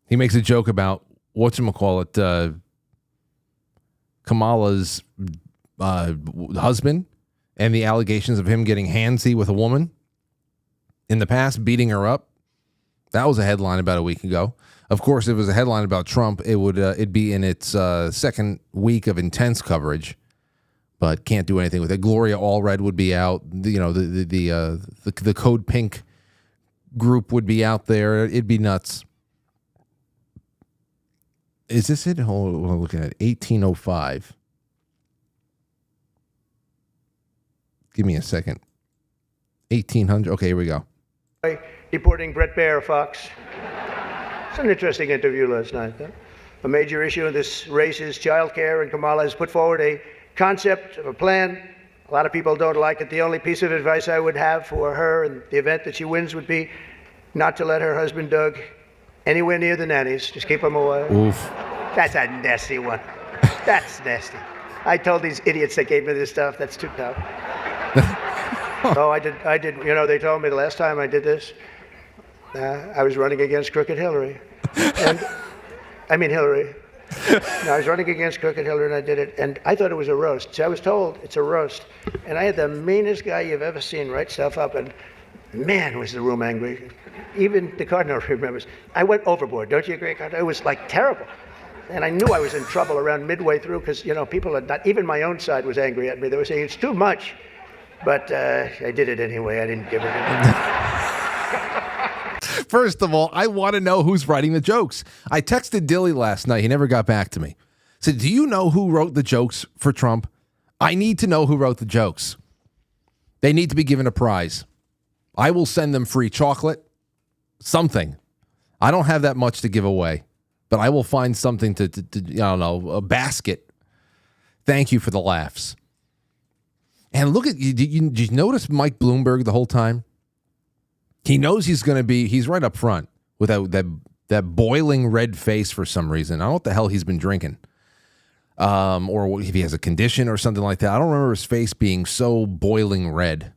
He makes a joke about whatchamacallit, Kamala's husband and the allegations of him getting handsy with a woman in the past, beating her up. That was a headline about a week ago. Of course, if it was a headline about Trump, it'd be in its second week of intense coverage, but can't do anything with it. Gloria Allred would be out. You know, the Code Pink group would be out there. It'd be nuts. Is this it? Hold on, we're looking at 1805. Give me a second. 1800. Okay, here we go.
Deporting Brett Baer, Fox. It's an interesting interview last night. Huh? A major issue in this race is child care, and Kamala has put forward a concept of a plan. A lot of people don't like it. The only piece of advice I would have for her in the event that she wins would be not to let her husband, Doug, anywhere near the nannies. Just keep them away.
Oof.
That's a nasty one. That's nasty. I told these idiots that gave me this stuff, that's too tough. Oh, I did. You know, they told me the last time I did this, I was running against Crooked Hillary. And, I mean Hillary. No, I was running against Crooked Hillary and I did it. And I thought it was a roast. So I was told it's a roast. And I had the meanest guy you've ever seen write stuff up. And man, was the room angry. Even the Cardinal remembers. I went overboard. Don't you agree, Cardinal? It was like terrible. And I knew I was in trouble around midway through because, you know, people had not, even my own side was angry at me. They were saying it's too much. But I did it anyway. I didn't give it a
First of all, I want to know who's writing the jokes. I texted Dilly last night. He never got back to me. Said, do you know who wrote the jokes for Trump? I need to know who wrote the jokes. They need to be given a prize. I will send them free chocolate, something. I don't have that much to give away, but I will find something to I don't know, a basket. Thank you for the laughs. And look at you. Did you notice Mike Bloomberg the whole time? He knows he's right up front with that boiling red face for some reason. I don't know what the hell he's been drinking. Or if he has a condition or something like that. I don't remember his face being so boiling red.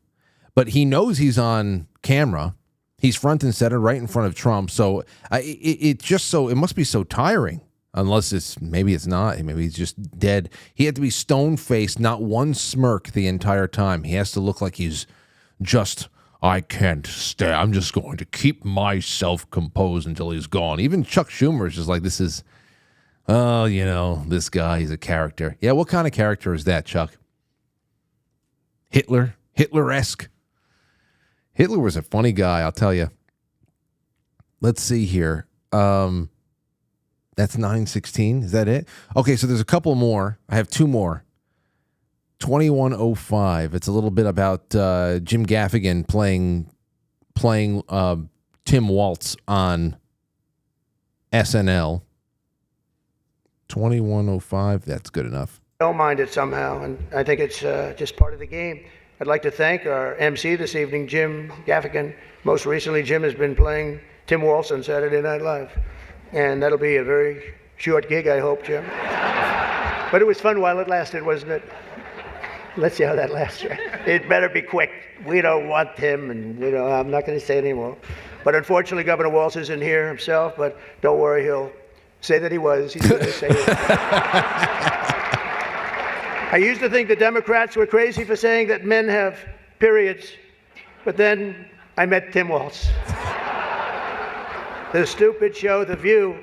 But he knows he's on camera. He's front and center right in front of Trump. So it must be so tiring. Unless maybe it's not. Maybe he's just dead. He had to be stone-faced, not one smirk the entire time. He has to look like he's just, I can't stay. I'm just going to keep myself composed until he's gone. Even Chuck Schumer is just like, this is, oh, you know, this guy, he's a character. Yeah, what kind of character is that, Chuck? Hitler-esque. Hitler was a funny guy, I'll tell you. Let's see here. That's 9:16. Is that it? Okay, so there's a couple more. I have two more. 2105. It's a little bit about Jim Gaffigan playing Tim Waltz on SNL. 2105. That's good enough.
Don't mind it somehow, and I think it's just part of the game. I'd like to thank our MC this evening, Jim Gaffigan. Most recently, Jim has been playing Tim Waltz on Saturday Night Live. and that'll be a very short gig, I hope, Jim. But it was fun while it lasted, wasn't it? Let's see how that lasts. It better be quick. We don't want him, and I'm not going to say anymore. But unfortunately, Governor Walz isn't here himself, but don't worry, he'll say that he was. He's going to say it. I used to think the Democrats were crazy for saying that men have periods, but then I met Tim Walz. The stupid show, The View,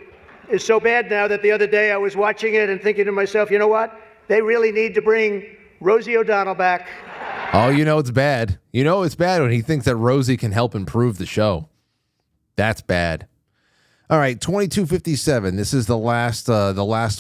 is so bad now that the other day I was watching it and thinking to myself, you know what? They really need to bring Rosie O'Donnell back.
Oh, it's bad. It's bad when he thinks that Rosie can help improve the show. That's bad. All right, 2257. This is the last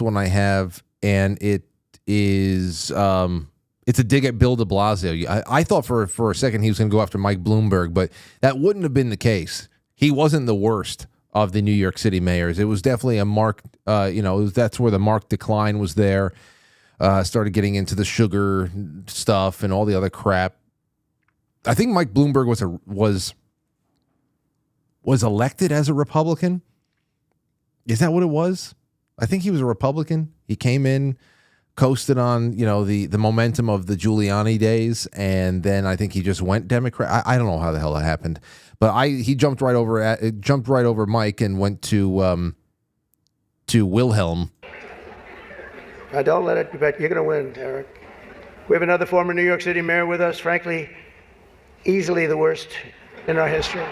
one I have, and it is it's a dig at Bill de Blasio. I thought for a second he was going to go after Mike Bloomberg, but that wouldn't have been the case. He wasn't the worst of the New York City mayors. It was definitely a marked, that's where the marked decline was there. Started getting into the sugar stuff and all the other crap. I think Mike Bloomberg was elected as a Republican. Is that what it was? I think he was a Republican. He came in, coasted on the momentum of the Giuliani days, and then I think he just went Democrat. I don't know how the hell that happened, but he jumped right over Mike and went to Wilhelm.
Don't let it be back. You're going to win, Eric. We have another former New York City mayor with us, frankly, easily the worst in our history.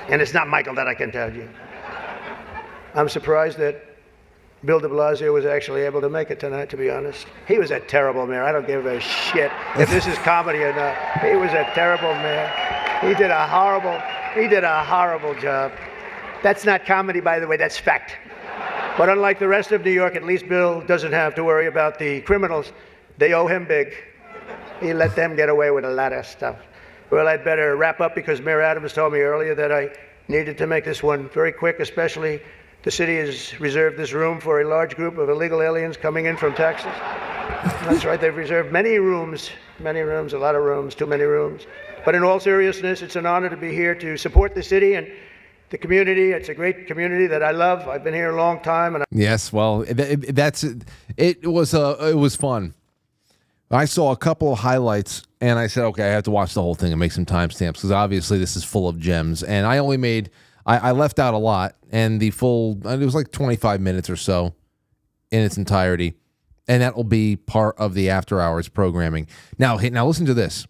And it's not Michael, that I can tell you. I'm surprised that Bill de Blasio was actually able to make it tonight, to be honest. He was a terrible mayor. I don't give a shit if this is comedy or not. He was a terrible mayor. He did a horrible job. That's not comedy, by the way, that's fact. But unlike the rest of New York, at least Bill doesn't have to worry about the criminals. They owe him big. He let them get away with a lot of stuff. Well, I'd better wrap up because Mayor Adams told me earlier that I needed to make this one very quick, especially the city has reserved this room for a large group of illegal aliens coming in from Texas. That's right, they've reserved many rooms, a lot of rooms, too many rooms. But in all seriousnness, it's an honor to be here to support the city and the community. It's a great community that I love. I've been here a long time. And
yes, well, it was fun. I saw a couple of highlights, and I said, okay, I have to watch the whole thing and make some timestamps because obviously this is full of gems. And I only made, I left out a lot, and it was like 25 minutes or so in its entirety. And that will be part of the after hours programming. Now listen to this.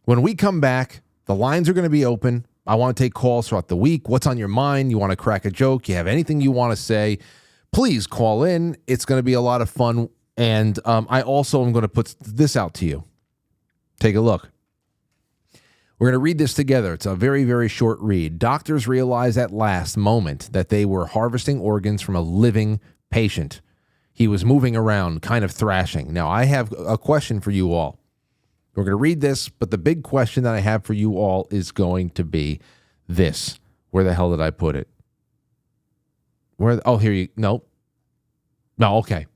When we come back, the lines are going to be open. I want to take calls throughout the week. What's on your mind? You want to crack a joke? You have anything you want to say? Please call in. It's going to be a lot of fun. And I also am going to put this out to you. Take a look. We're going to read this together. It's a very, very short read. Doctors realized at last moment that they were harvesting organs from a living patient. He was moving around, kind of thrashing. Now, I have a question for you all. We're going to read this, but the big question that I have for you all is going to be this. Where the hell did I put it? No, okay.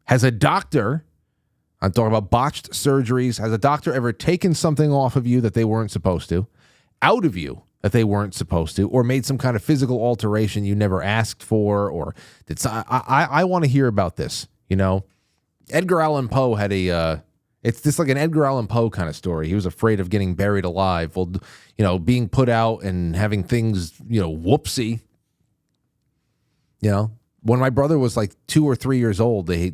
Has a doctor, I'm talking about botched surgeries, has a doctor ever taken something off of you that they weren't supposed to, out of you that they weren't supposed to, or made some kind of physical alteration you never asked for, or did I want to hear about this, Edgar Allan Poe had it's just like an Edgar Allan Poe kind of story. He was afraid of getting buried alive. Well, being put out and having things, whoopsie. When my brother was like 2 or 3 years old, they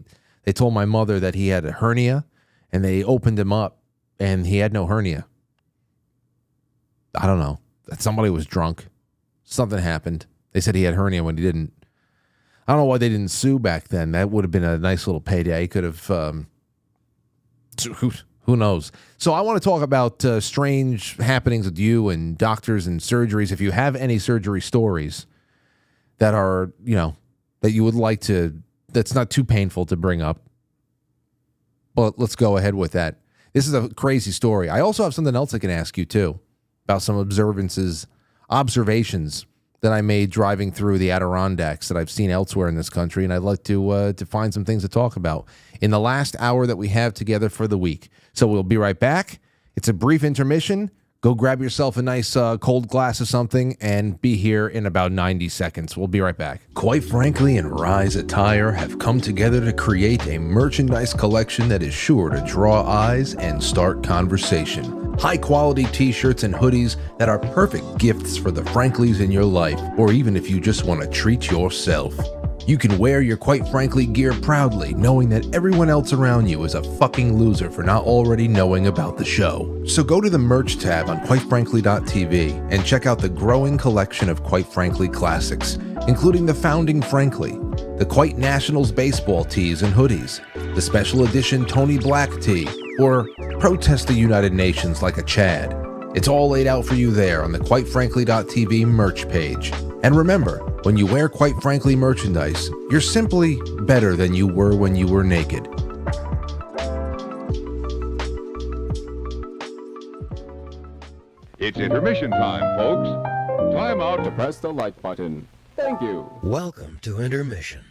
told my mother that he had a hernia, and they opened him up, and he had no hernia. I don't know. Somebody was drunk. Something happened. They said he had hernia when he didn't. I don't know why they didn't sue back then. That would have been a nice little payday. He could have... Who knows? So I want to talk about strange happenings with you and doctors and surgeries. If you have any surgery stories that are, that you would like to, that's not too painful to bring up, but let's go ahead with that. This is a crazy story. I also have something else I can ask you too about some observations that I made driving through the Adirondacks that I've seen elsewhere in this country, and I'd like to find some things to talk about in the last hour that we have together for the week. So we'll be right back. It's a brief intermission. Go grab yourself a nice cold glass of something and be here in about 90 seconds. We'll be right back. Quite Frankly and Rise Attire have come together to create a merchandise collection that is sure to draw eyes and start conversation. High-quality t-shirts and hoodies that are perfect gifts for the Franklies in your life, or even if you just want to treat yourself. You can wear your Quite Frankly gear proudly, knowing that everyone else around you is a fucking loser for not already knowing about the show. So go to the merch tab on quitefrankly.tv and check out the growing collection of Quite Frankly classics, including the Founding Frankly, the Quite Nationals baseball tees and hoodies, the special edition Tony Black tee, or Protest the United Nations like a Chad. It's all laid out for you there on the quitefrankly.tv merch page. And remember, when you wear Quite Frankly merchandise, you're simply better than you were when you were naked.
It's intermission time, folks. Time out to press the like button. Thank you.
Welcome to intermission.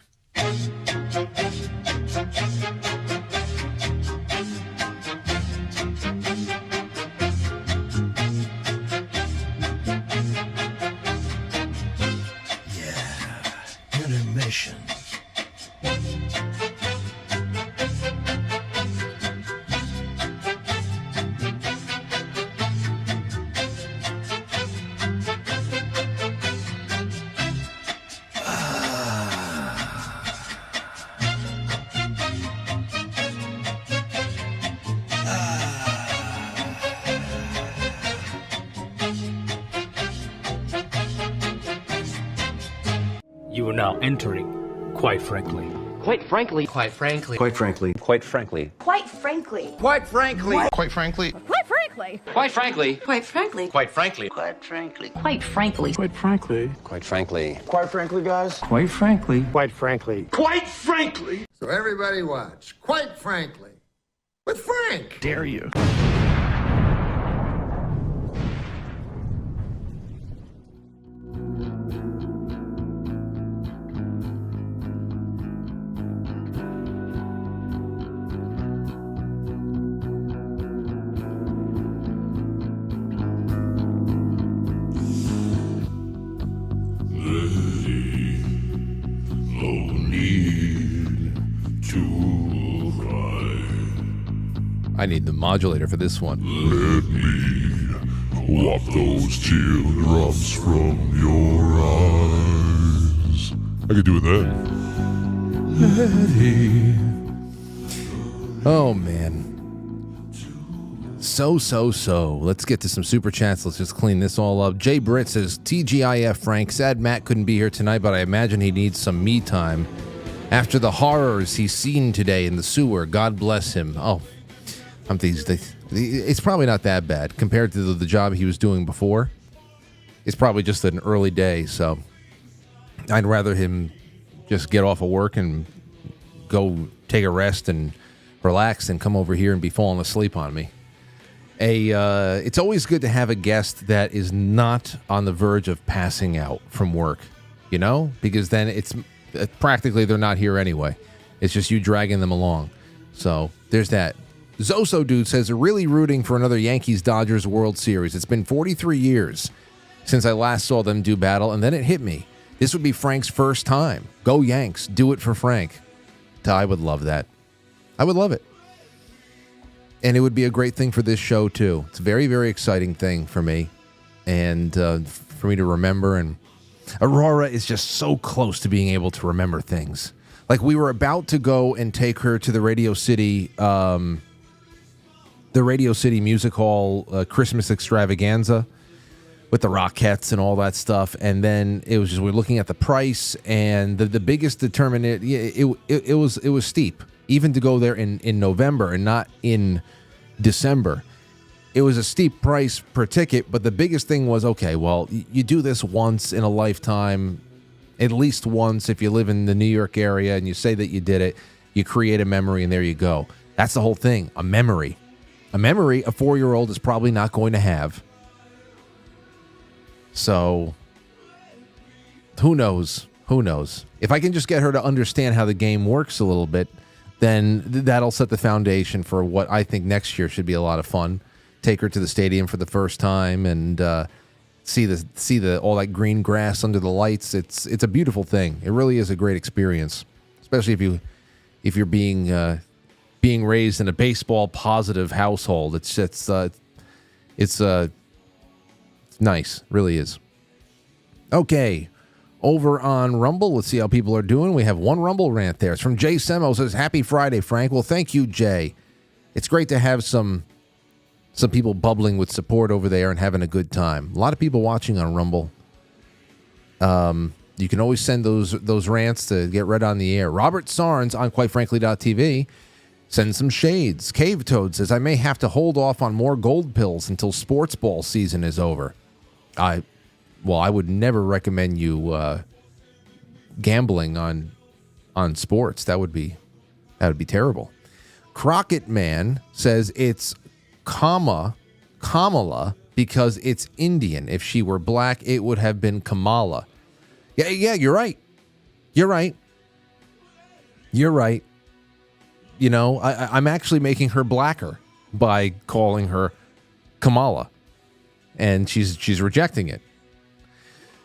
Intermission.
You are now entering Quite Frankly.
Quite frankly.
Quite frankly.
Quite frankly.
Quite frankly.
Quite frankly.
Quite frankly.
Quite frankly.
Quite frankly.
Quite frankly.
Quite frankly.
Quite frankly.
Quite frankly.
Quite frankly.
Quite frankly.
Quite frankly.
Quite frankly, guys.
Quite frankly.
Quite frankly.
Quite frankly.
So everybody watch. Quite Frankly. With Frank.
Dare you.
I need the modulator for this one.
Let me wipe those teardrops from your eyes. I could do it then.
Oh, man. So. Let's get to some super chats. Let's just clean this all up. Jay Britt says, TGIF, Frank. Sad Matt couldn't be here tonight, but I imagine he needs some me time. After the horrors he's seen today in the sewer, God bless him. Oh, it's probably not that bad compared to the job he was doing before. It's probably just an early day, so I'd rather him just get off of work and go take a rest and relax and come over here and be falling asleep on me. It's always good to have a guest that is not on the verge of passing out from work, you know, because then it's practically they're not here anyway. It's just you dragging them along. So there's that. Zoso Dude says, they're really rooting for another Yankees-Dodgers World Series. It's been 43 years since I last saw them do battle, and then it hit me. This would be Frank's first time. Go Yanks. Do it for Frank. I would love that. I would love it. And it would be a great thing for this show, too. It's a very, very exciting thing for me and for me to remember. And Aurora is just so close to being able to remember things. Like, we were about to go and take her to the Radio City Music Hall Christmas extravaganza with the Rockettes and all that stuff, and then it was just we're looking at the price, and the biggest determinant. It was steep, even to go there in November and not in December. It was a steep price per ticket, but the biggest thing was, okay, well, you do this once in a lifetime, at least once if you live in the New York area, and you say that you did it, you create a memory, and there you go. That's the whole thing, a memory. A memory a 4-year-old is probably not going to have. So, who knows? Who knows? If I can just get her to understand how the game works a little bit, then that'll set the foundation for what I think next year should be a lot of fun. take her to the stadium for the first time and see the all that green grass under the lights. It's a beautiful thing. It really is a great experience, especially if you're being raised in a baseball positive household. It's nice, really is. Okay, over on Rumble, let's see how people are doing. We have one Rumble rant there. It's from Jay Semo. Says, "Happy Friday, Frank." Well, thank you, Jay. It's great to have some people bubbling with support over there and having a good time. A lot of people watching on Rumble. You can always send those rants to get read on the air. Robert Sarnes on QuiteFrankly.tv sends some shades. Cave Toad says, "I may have to hold off on more gold pills until sports ball season is over." I would never recommend you gambling on sports. That would be terrible. Crockett Man says it's Kamala because it's Indian. If she were black, it would have been Kamala. Yeah, you're right. You're right. You know, I'm actually making her blacker by calling her Kamala, and she's rejecting it.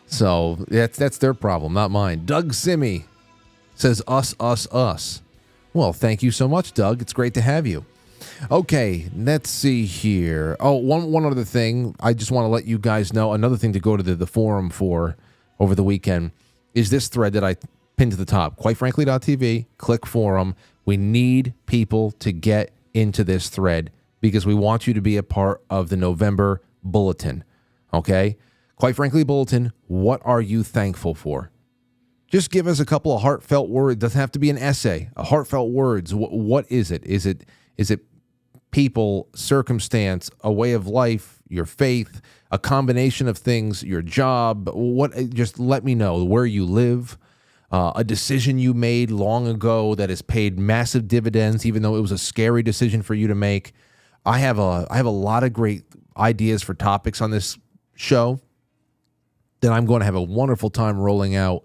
So that's their problem, not mine. Doug Simmy says us. Well, thank you so much, Doug. It's great to have you. Okay, let's see here. Oh, one other thing. I just want to let you guys know. Another thing to go to the forum for over the weekend is this thread that I pinned to the top. QuiteFrankly.tv. Click forum. We need people to get into this thread because we want you to be a part of the November bulletin. Okay? Quite frankly, bulletin, what are you thankful for? Just give us a couple of heartfelt words. It doesn't have to be an essay. A heartfelt words. What is it? Is it people, circumstance, a way of life, your faith, a combination of things, your job? What? Just let me know where you live, a decision you made long ago that has paid massive dividends, even though it was a scary decision for you to make. I have a lot of great ideas for topics on this show that I'm going to have a wonderful time rolling out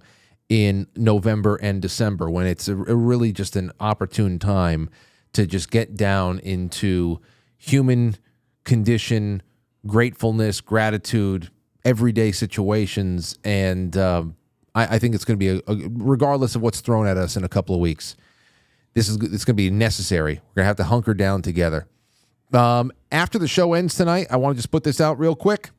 in November and December, when it's a really just an opportune time to just get down into human condition, gratefulness, gratitude, everyday situations. And I think it's going to be, regardless of what's thrown at us in a couple of weeks, it's going to be necessary. We're going to have to hunker down together. After the show ends tonight, I want to just put this out real quick.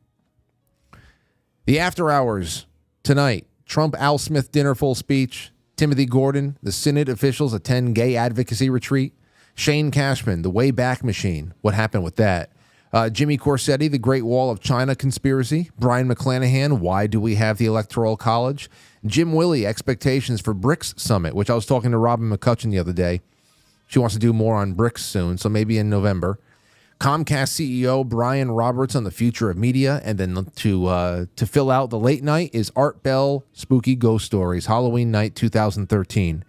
The after hours tonight, Trump Al Smith dinner full speech, Timothy Gordon, the Synod officials attend gay advocacy retreat, Shane Cashman, the Wayback Machine, what happened with that, Jimmy Corsetti, the Great Wall of China conspiracy, Brian McClanahan, why do we have the Electoral College, Jim Willey, expectations for BRICS Summit, which I was talking to Robin McCutcheon the other day. She wants to do more on BRICS soon, so maybe in November. Comcast CEO Brian Roberts on the future of media, and then to fill out the late night is Art Bell, Spooky Ghost Stories, Halloween Night 2013.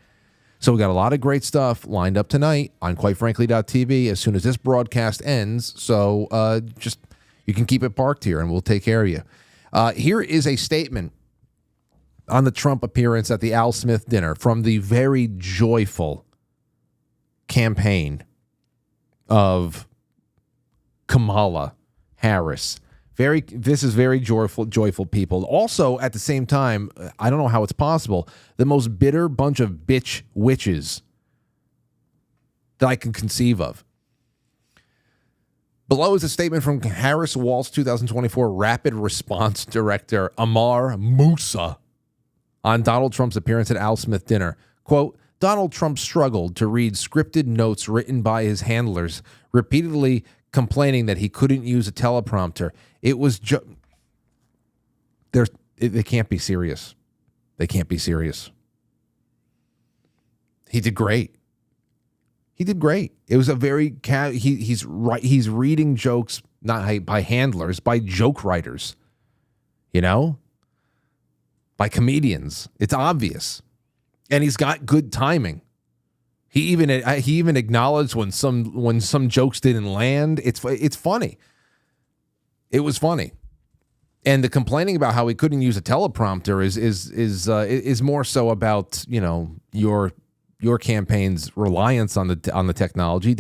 So we got a lot of great stuff lined up tonight on QuiteFrankly.tv as soon as this broadcast ends. So just you can keep it parked here, and we'll take care of you. Here is a statement on the Trump appearance at the Al Smith dinner from the very joyful campaign of Kamala Harris. This is very joyful people. Also, at the same time, I don't know how it's possible, the most bitter bunch of bitch witches that I can conceive of. Below is a statement from Harris Waltz 2024 Rapid Response Director Amar Moussa on Donald Trump's appearance at Al Smith dinner. Quote, Donald Trump struggled to read scripted notes written by his handlers, repeatedly complaining that he couldn't use a teleprompter. It was they can't be serious. They can't be serious. He did great. It was a very he's right. He's reading jokes not by handlers, by joke writers. You know, by comedians. It's obvious, and he's got good timing. He even acknowledged when some jokes didn't land. It's funny. It was funny, and the complaining about how he couldn't use a teleprompter is more so about, you know, your campaign's reliance on the technology.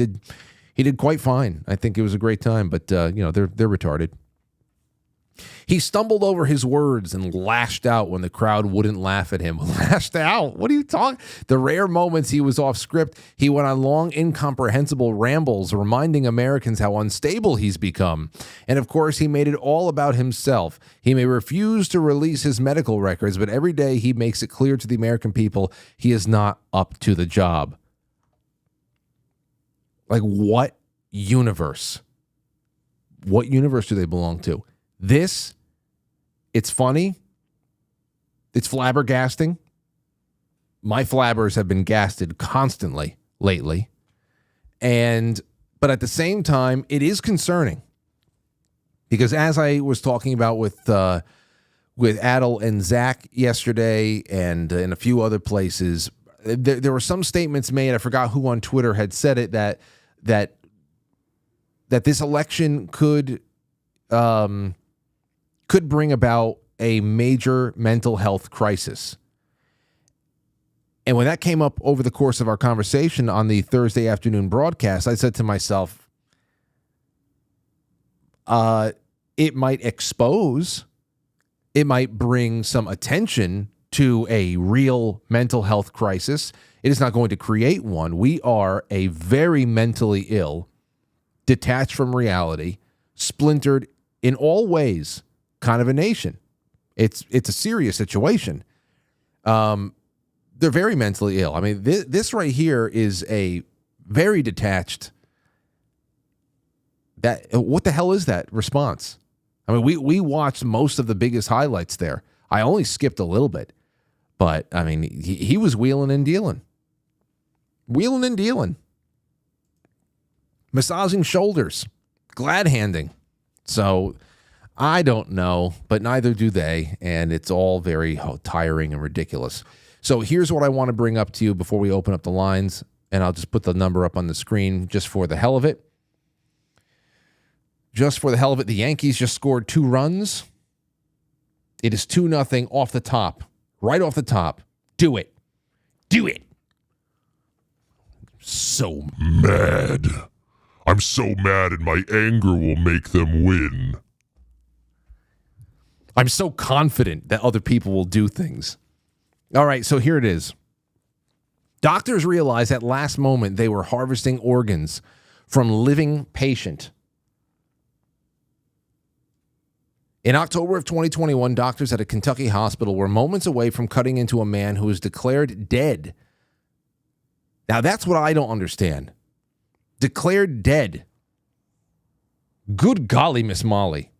He did quite fine. I think it was a great time, but they're retarded. He stumbled over his words and lashed out when the crowd wouldn't laugh at him. Lashed out? What are you talking? The rare moments he was off script, he went on long, incomprehensible rambles, reminding Americans how unstable he's become. And of course, he made it all about himself. He may refuse to release his medical records, but every day he makes it clear to the American people he is not up to the job. Like, what universe? What universe do they belong to? This, it's funny. It's flabbergasting. My flabbers have been gasted constantly lately. But at the same time, it is concerning. Because as I was talking about with Adel and Zach yesterday and in a few other places, there were some statements made, I forgot who on Twitter had said it, that this election could bring about a major mental health crisis. And when that came up over the course of our conversation on the Thursday afternoon broadcast, I said to myself, it might bring some attention to a real mental health crisis. It is not going to create one. We are a very mentally ill, detached from reality, splintered in all ways kind of a nation. It's a serious situation. They're very mentally ill. I mean, this right here is a very detached. What the hell is that response? I mean, we watched most of the biggest highlights there. I only skipped a little bit, but I mean, he was wheeling and dealing, massaging shoulders, glad handing. So I don't know, but neither do they, and it's all very tiring and ridiculous. So here's what I want to bring up to you before we open up the lines, and I'll just put the number up on the screen just for the hell of it. Just for the hell of it, the Yankees just scored 2 runs. It is 2-0 off the top, right off the top. Do it. Do it. So
Mad. I'm so mad, and my anger will make them win.
I'm so confident that other people will do things. All right, so here it is. Doctors realized at last moment they were harvesting organs from living patient. In October of 2021, doctors at a Kentucky hospital were moments away from cutting into a man who was declared dead. Now, that's what I don't understand. Declared dead. Good golly, Miss Molly.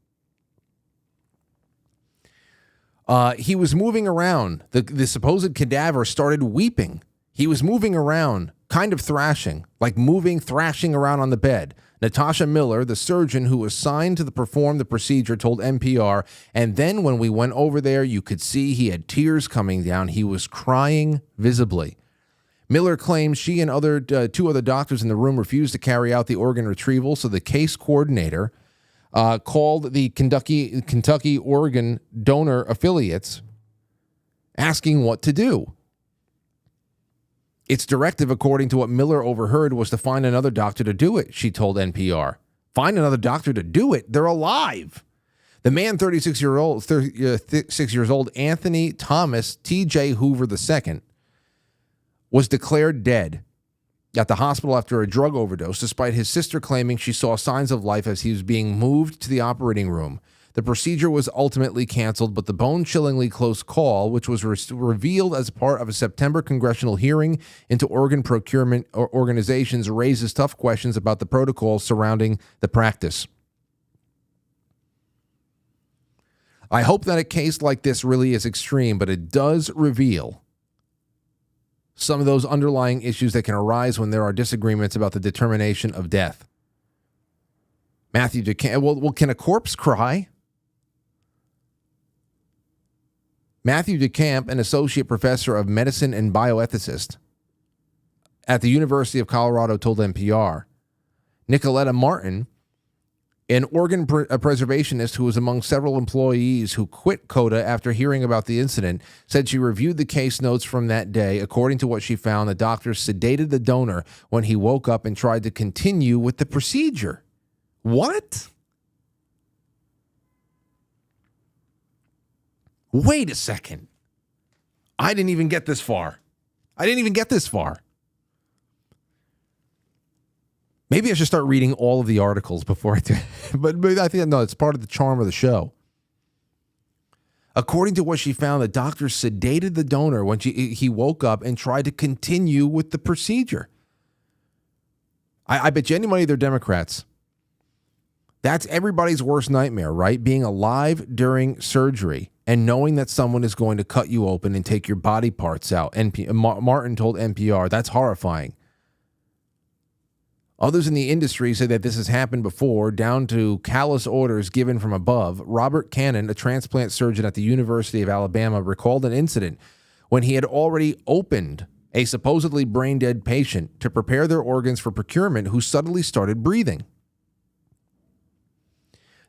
He was moving around. The supposed cadaver started weeping. He was moving around, kind of thrashing, thrashing around on the bed. Natasha Miller, the surgeon who was assigned to perform the procedure, told NPR, and then when we went over there, you could see he had tears coming down. He was crying visibly. Miller claims she and 2 other doctors in the room refused to carry out the organ retrieval, so the case coordinator called the Kentucky organ donor affiliates asking what to do. Its directive, according to what Miller overheard, was to find another doctor to do it, she told NPR. Find another doctor to do it? They're alive. The man, 36 years old, Anthony Thomas T.J. Hoover II, was declared dead at the hospital after a drug overdose, despite his sister claiming she saw signs of life as he was being moved to the operating room. The procedure was ultimately canceled, but the bone-chillingly close call, which was revealed as part of a September congressional hearing into organ procurement organizations, raises tough questions about the protocol surrounding the practice. I hope that a case like this really is extreme, but it does reveal some of those underlying issues that can arise when there are disagreements about the determination of death. Matthew DeCamp, well, can a corpse cry? Matthew DeCamp, an associate professor of medicine and bioethicist at the University of Colorado, told NPR. Nicoletta Martin, An organ preservationist who was among several employees who quit COTA after hearing about the incident said she reviewed the case notes from that day. According to what she found, the doctor sedated the donor when he woke up and tried to continue with the procedure. What? Wait a second. I didn't even get this far. Maybe I should start reading all of the articles before I do. But I think, no, it's part of the charm of the show. According to what she found, the doctor sedated the donor when he woke up and tried to continue with the procedure. I bet you any money they're Democrats. That's everybody's worst nightmare, right? Being alive during surgery and knowing that someone is going to cut you open and take your body parts out. Martin told NPR, that's horrifying. Others in the industry say that this has happened before, down to callous orders given from above. Robert Cannon, a transplant surgeon at the University of Alabama, recalled an incident when he had already opened a supposedly brain-dead patient to prepare their organs for procurement who suddenly started breathing.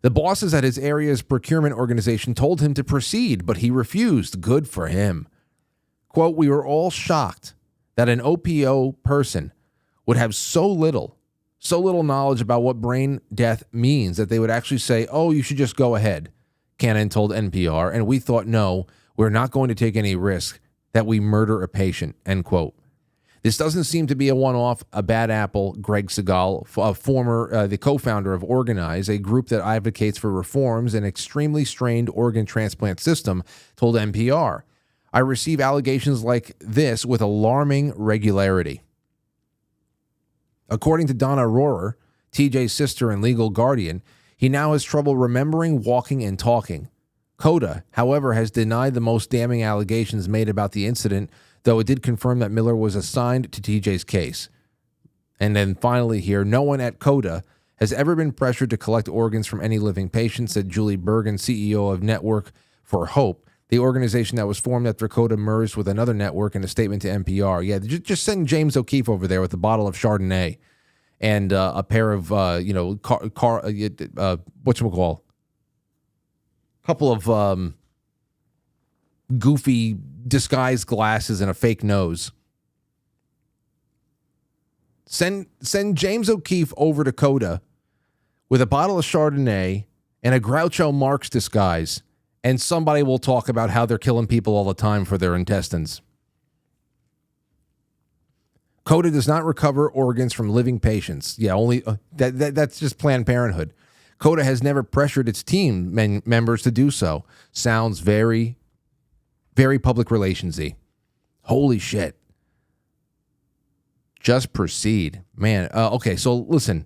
The bosses at his area's procurement organization told him to proceed, but he refused. Good for him. Quote, we were all shocked that an OPO person would have so little knowledge about what brain death means that they would actually say, oh, you should just go ahead, Cannon told NPR. And we thought, no, we're not going to take any risk that we murder a patient, end quote. This doesn't seem to be a one-off, a bad apple. Greg Segal, the co-founder of Organize, a group that advocates for reforms in an extremely strained organ transplant system, told NPR. I receive allegations like this with alarming regularity. According to Donna Rohrer, TJ's sister and legal guardian, he now has trouble remembering, walking, and talking. COTA, however, has denied the most damning allegations made about the incident, though it did confirm that Miller was assigned to TJ's case. And then finally here, no one at COTA has ever been pressured to collect organs from any living patient, said Julie Bergen, CEO of Network for Hope, the organization that was formed after COTA merged with another network. In a statement to NPR. Yeah, just send James O'Keefe over there with a bottle of Chardonnay and a pair of, whatchamacall, couple of goofy disguised glasses and a fake nose. Send James O'Keefe over to COTA with a bottle of Chardonnay and a Groucho Marx disguise, and somebody will talk about how they're killing people all the time for their intestines. COTA does not recover organs from living patients. Yeah, only that's just Planned Parenthood. COTA has never pressured its team members to do so. Sounds very, very public relations-y. Holy shit. Just proceed. Man, okay, so listen.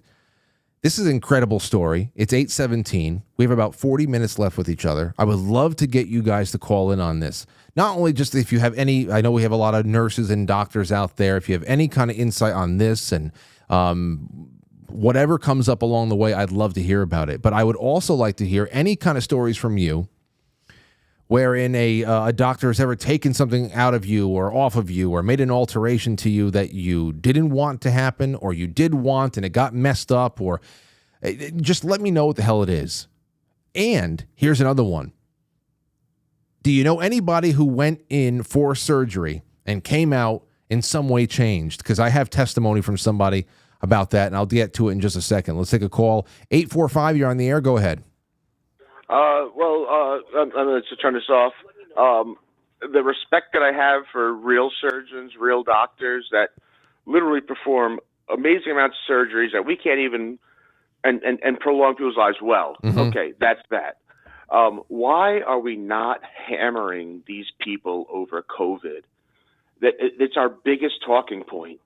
This is an incredible story. It's 8:17. We have about 40 minutes left with each other. I would love to get you guys to call in on this. Not only just if you have any, I know we have a lot of nurses and doctors out there. If you have any kind of insight on this and whatever comes up along the way, I'd love to hear about it. But I would also like to hear any kind of stories from you wherein a doctor has ever taken something out of you or off of you or made an alteration to you that you didn't want to happen or you did want and it got messed up, or just let me know what the hell it is. And here's another one. Do you know anybody who went in for surgery and came out in some way changed? Because I have testimony from somebody about that, and I'll get to it in just a second. Let's take a call. 845, you're on the air. Go ahead.
I'm going to turn this off. The respect that I have for real surgeons, real doctors that literally perform amazing amounts of surgeries that we can't even and prolong people's lives well. Mm-hmm. Okay, that's that. Why are we not hammering these people over COVID? It's our biggest talking point.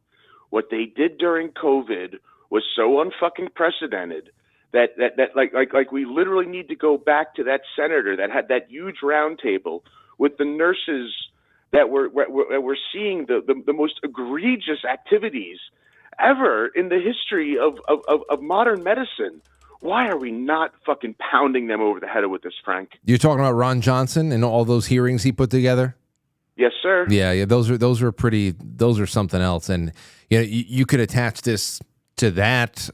What they did during COVID was so unfucking precedented that like we literally need to go back to that senator that had that huge round table with the nurses that were seeing the most egregious activities ever in the history of modern medicine. Why are we not fucking pounding them over the head with this, Frank?
You're talking about Ron Johnson and all those hearings he put together?
Yes, sir.
Yeah. Those are something else. And you know, you could attach this to that.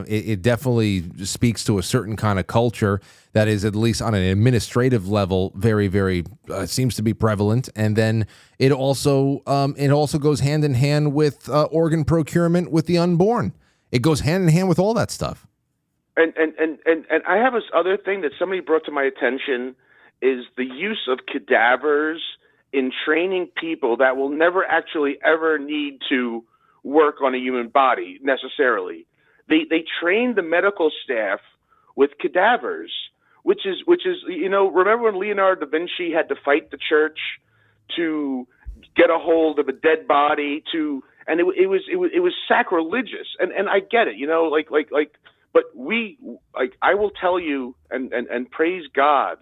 It definitely speaks to a certain kind of culture that is, at least on an administrative level, very, very seems to be prevalent. And then it also goes hand in hand with organ procurement with the unborn. It goes hand in hand with all that stuff.
And I have this other thing that somebody brought to my attention is the use of cadavers in training people that will never actually ever need to work on a human body necessarily. They train the medical staff with cadavers, which is remember when Leonardo da Vinci had to fight the church to get a hold of a dead body and it was sacrilegious, and I get it, but I will tell you and praise God.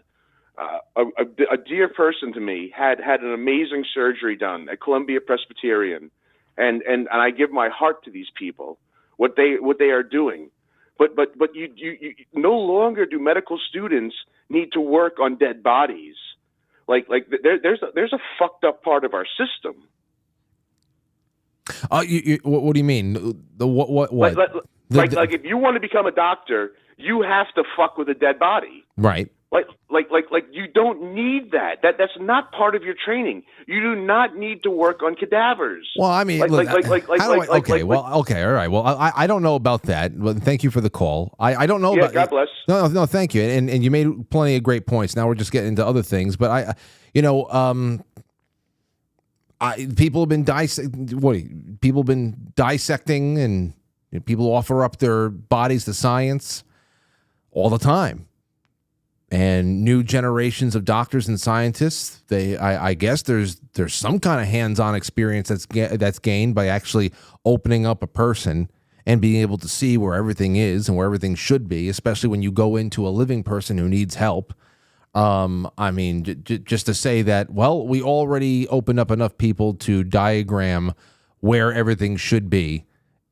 A dear person to me had an amazing surgery done at Columbia Presbyterian, and I give my heart to these people, what they are doing, but you no longer do medical students need to work on dead bodies, there's a fucked up part of our system.
What do you mean? What?
Like if you want to become a doctor, you have to fuck with a dead body,
right?
Like you don't need that. That's not part of your training. You do not need to work on cadavers.
Well, I mean, all right. Well, I don't know about that. Well, thank you for the call. I don't know about.
God bless.
No, thank you. And you made plenty of great points. Now we're just getting into other things. But people have been dissecting, and people offer up their bodies to science all the time. And new generations of doctors and scientists, I guess there's some kind of hands-on experience that's gained by actually opening up a person and being able to see where everything is and where everything should be, especially when you go into a living person who needs help. I mean, just to say that, well, we already opened up enough people to diagram where everything should be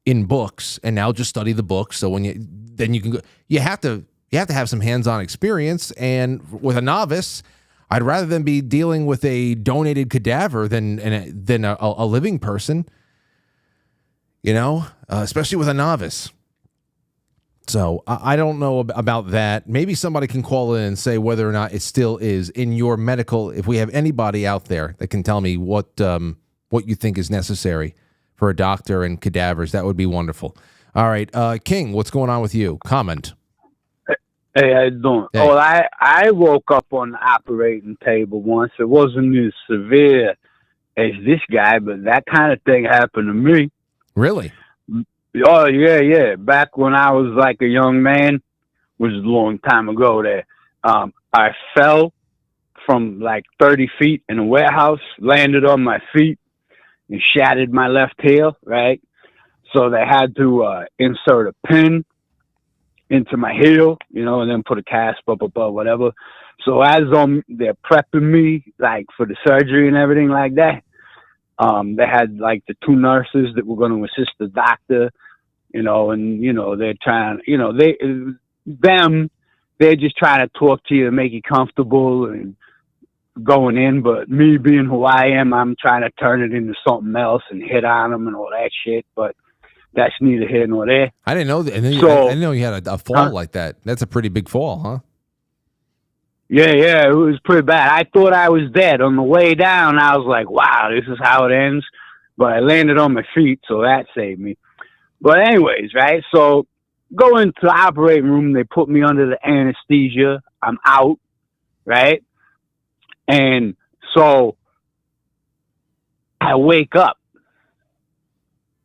in books, and now just study the books. So when you can go, you have to have some hands-on experience. And with a novice, I'd rather than be dealing with a donated cadaver than a living person, especially with a novice. So I don't know about that. Maybe somebody can call in and say whether or not it still is in your medical. If we have anybody out there that can tell me what you think is necessary for a doctor and cadavers, that would be wonderful. All right, King, what's going on with you? Comment.
Hey, how you doing?
Hey.
Oh, I woke up on the operating table once. It wasn't as severe as this guy, but that kind of thing happened to me.
Really?
Oh, yeah. Back when I was like a young man, which is a long time ago there, I fell from like 30 feet in a warehouse, landed on my feet, and shattered my left heel, right? So they had to insert a pin into my heel, and then put a cast up above, whatever. So as they're prepping me, like, for the surgery and everything like that, they had, like, the two nurses that were going to assist the doctor, they're trying, they're just trying to talk to you to make you comfortable and going in. But me being who I am, I'm trying to turn it into something else and hit on them and all that shit. But that's neither here nor there.
I didn't know that. And then I didn't know you had a fall like that. That's a pretty big fall, huh?
Yeah, it was pretty bad. I thought I was dead. On the way down, I was like, wow, this is how it ends. But I landed on my feet, so that saved me. But anyways, right, so go into the operating room. They put me under the anesthesia. I'm out, right? And so I wake up,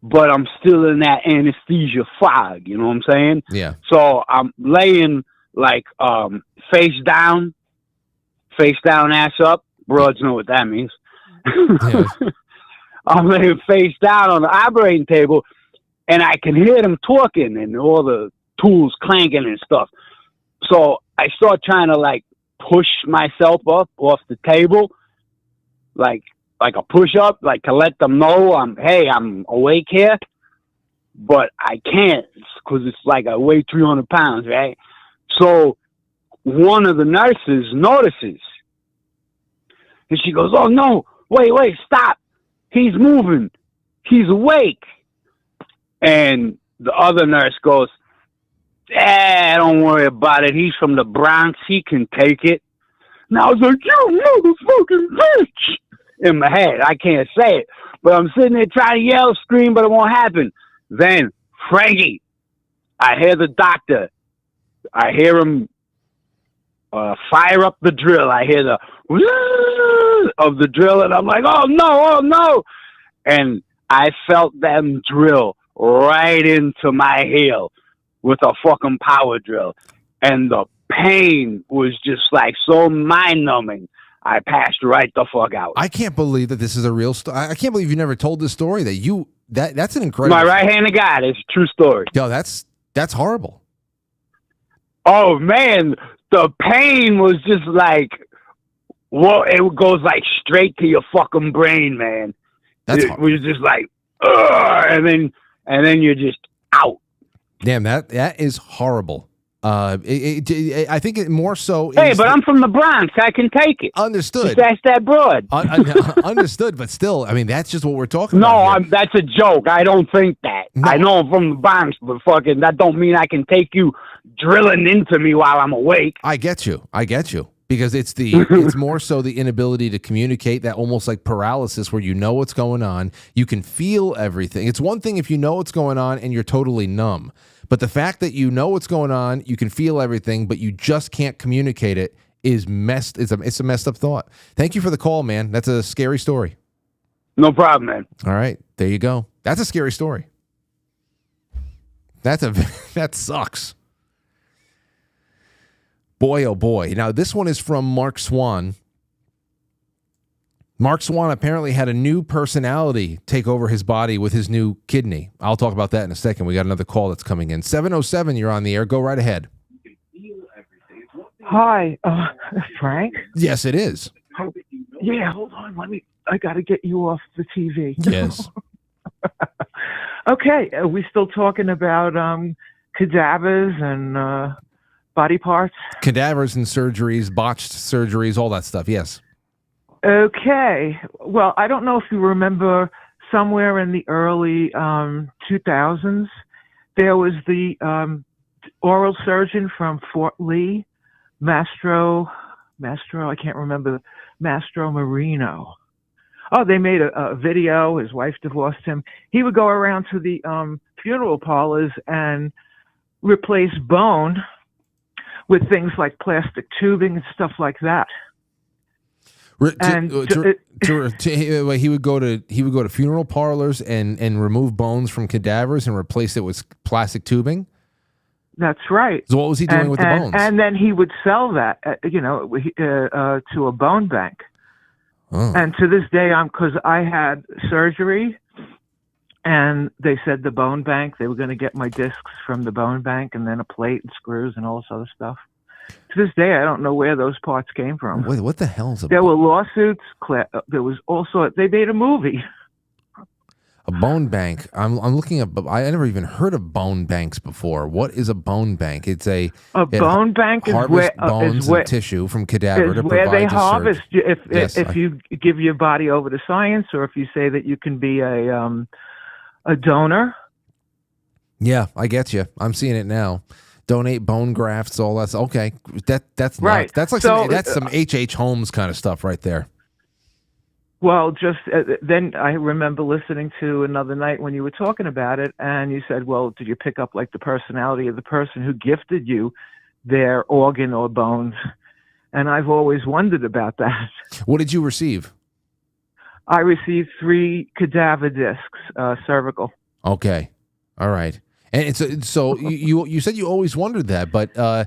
but I'm still in that anesthesia fog, you know what I'm saying?
Yeah.
So I'm laying like face down, ass up. Broads know what that means.
Yeah.
I'm laying face down on the operating table, and I can hear them talking and all the tools clanking and stuff. So I start trying to like push myself up off the table, like a push-up, like to let them know I'm awake here, but I can't because it's like I weigh 300 pounds, right? So one of the nurses notices, and she goes, "Oh no, wait, stop! He's moving, he's awake." And the other nurse goes, don't worry about it. He's from the Bronx. He can take it. And I was like, you motherfucking bitch. In my head. I can't say it. But I'm sitting there trying to yell, scream, but it won't happen. Then, Frankie, I hear the doctor. I hear him fire up the drill. I hear the of the drill, and I'm like, oh no. And I felt them drill right into my heel with a fucking power drill. And the pain was just like so mind-numbing. I passed right the fuck out.
I can't believe that this is a real story. I can't believe you never told this story. That's an incredible.
My right hand of God. It's a true story.
Yo, that's horrible.
Oh man, the pain was just like, well, it goes like straight to your fucking brain, man. It was just like, and then you're just out.
Damn, that is horrible. I think it more so.
Hey, but I'm from the Bronx. I can take it.
Understood.
That's that broad.
Understood, but still, I mean, that's just what we're talking about.
No, that's a joke. I don't think that. No. I know I'm from the Bronx, but fucking that don't mean I can take you drilling into me while I'm awake.
I get you. Because it's more so the inability to communicate, that almost like paralysis where you know what's going on, you can feel everything. It's one thing if you know what's going on and you're totally numb. But the fact that you know what's going on, you can feel everything, but you just can't communicate it it's a messed up thought. Thank you for the call, man. That's a scary story.
No problem, man.
All right. There you go. That's a scary story. That sucks. Boy, oh boy. Now, this one is from Mark Swan. Mark Swan apparently had a new personality take over his body with his new kidney. I'll talk about that in a second. We got another call that's coming in. 707, you're on the air. Go right ahead.
Hi, Frank?
Yes, it is.
Yeah, hold on. I got to get you off the TV.
Yes.
Okay, are we still talking about cadavers and body parts?
Cadavers and surgeries, botched surgeries, all that stuff, yes.
Okay. Well, I don't know if you remember somewhere in the early 2000s, there was the oral surgeon from Fort Lee, Mastro, I can't remember, Mastro Marino. Oh, they made a video. His wife divorced him. He would go around to the funeral parlors and replace bone with things like plastic tubing and stuff like that.
He would go to funeral parlors and remove bones from cadavers and replace it with plastic tubing.
That's right.
So what was he doing with the bones?
And then he would sell that, to a bone bank.
Oh.
And to this day, because I had surgery, and they said the bone bank, they were going to get my discs from the bone bank, and then a plate and screws and all this other stuff. To this day, I don't know where those parts came from.
Wait, what the hell's a
There were lawsuits. There was also, they made a movie.
A bone bank. I'm looking up. I never even heard of bone banks before. What is a bone bank? It's a
bone bank is where
bones and tissue from cadaver to
where
provide
they harvest. If
you
give your body over to science, or if you say that you can be a donor.
Yeah, I get you. I'm seeing it now. Donate bone grafts, all that. Okay, that's
right.
That's like that's some H.H. Holmes kind of stuff right there.
Well, just then I remember listening to another night when you were talking about it, and you said, well, did you pick up like the personality of the person who gifted you their organ or bones? And I've always wondered about that.
What did you receive?
I received 3 cadaver discs, cervical.
Okay. All right. And so you said you always wondered that, but I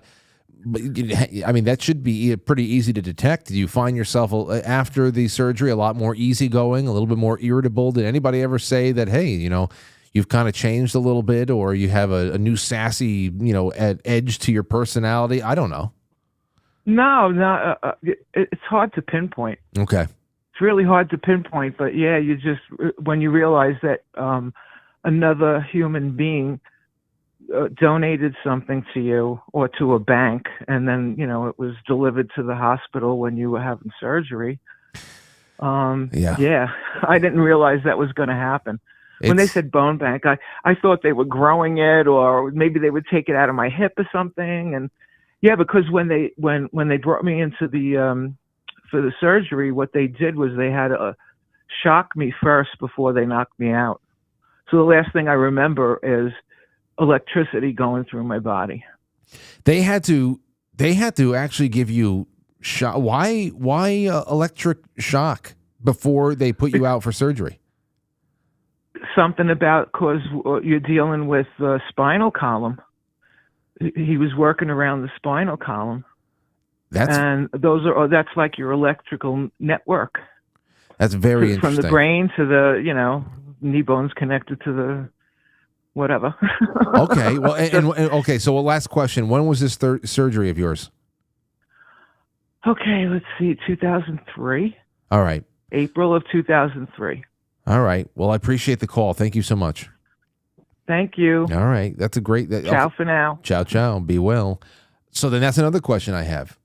mean, that should be pretty easy to detect. Do you find yourself after the surgery a lot more easygoing, a little bit more irritable? Did anybody ever say that, hey, you've kind of changed a little bit, or you have a new sassy, edge to your personality? I don't know.
No, it's hard to pinpoint.
Okay.
It's really hard to pinpoint, but yeah, you just, when you realize that another human being donated something to you or to a bank, and then it was delivered to the hospital when you were having surgery. Yeah, I didn't realize that was going to happen. When they said bone bank, I thought they were growing it, or maybe they would take it out of my hip or something. And yeah, because when they brought me into the for the surgery, what they did was they had to shock me first before they knocked me out. So the last thing I remember is electricity going through my body.
They had to actually give you shock. Why electric shock before they put you out for surgery?
Something about because you're dealing with the spinal column. He was working around the spinal column. That's like your electrical network.
That's very interesting.
From the brain to the knee bones connected to the whatever.
Okay, well, okay. So, last question: when was this surgery of yours?
Okay, let's see, 2003.
All right,
April of 2003.
All right. Well, I appreciate the call. Thank you so much.
Thank you.
All right, that's a great.
Ciao for now.
Ciao, ciao. Be well. So then, that's another question I have.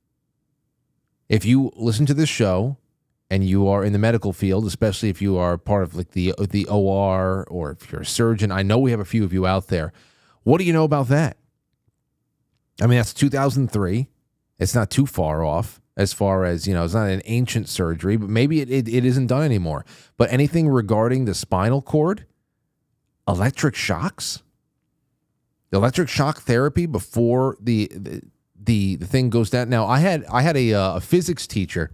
If you listen to this show and you are in the medical field, especially if you are part of like the OR or if you're a surgeon, I know we have a few of you out there. What do you know about that? I mean, that's 2003. It's not too far off as far as, it's not an ancient surgery, but maybe it isn't done anymore. But anything regarding the spinal cord, electric shocks, electric shock therapy before the thing goes down. Now, I had a physics teacher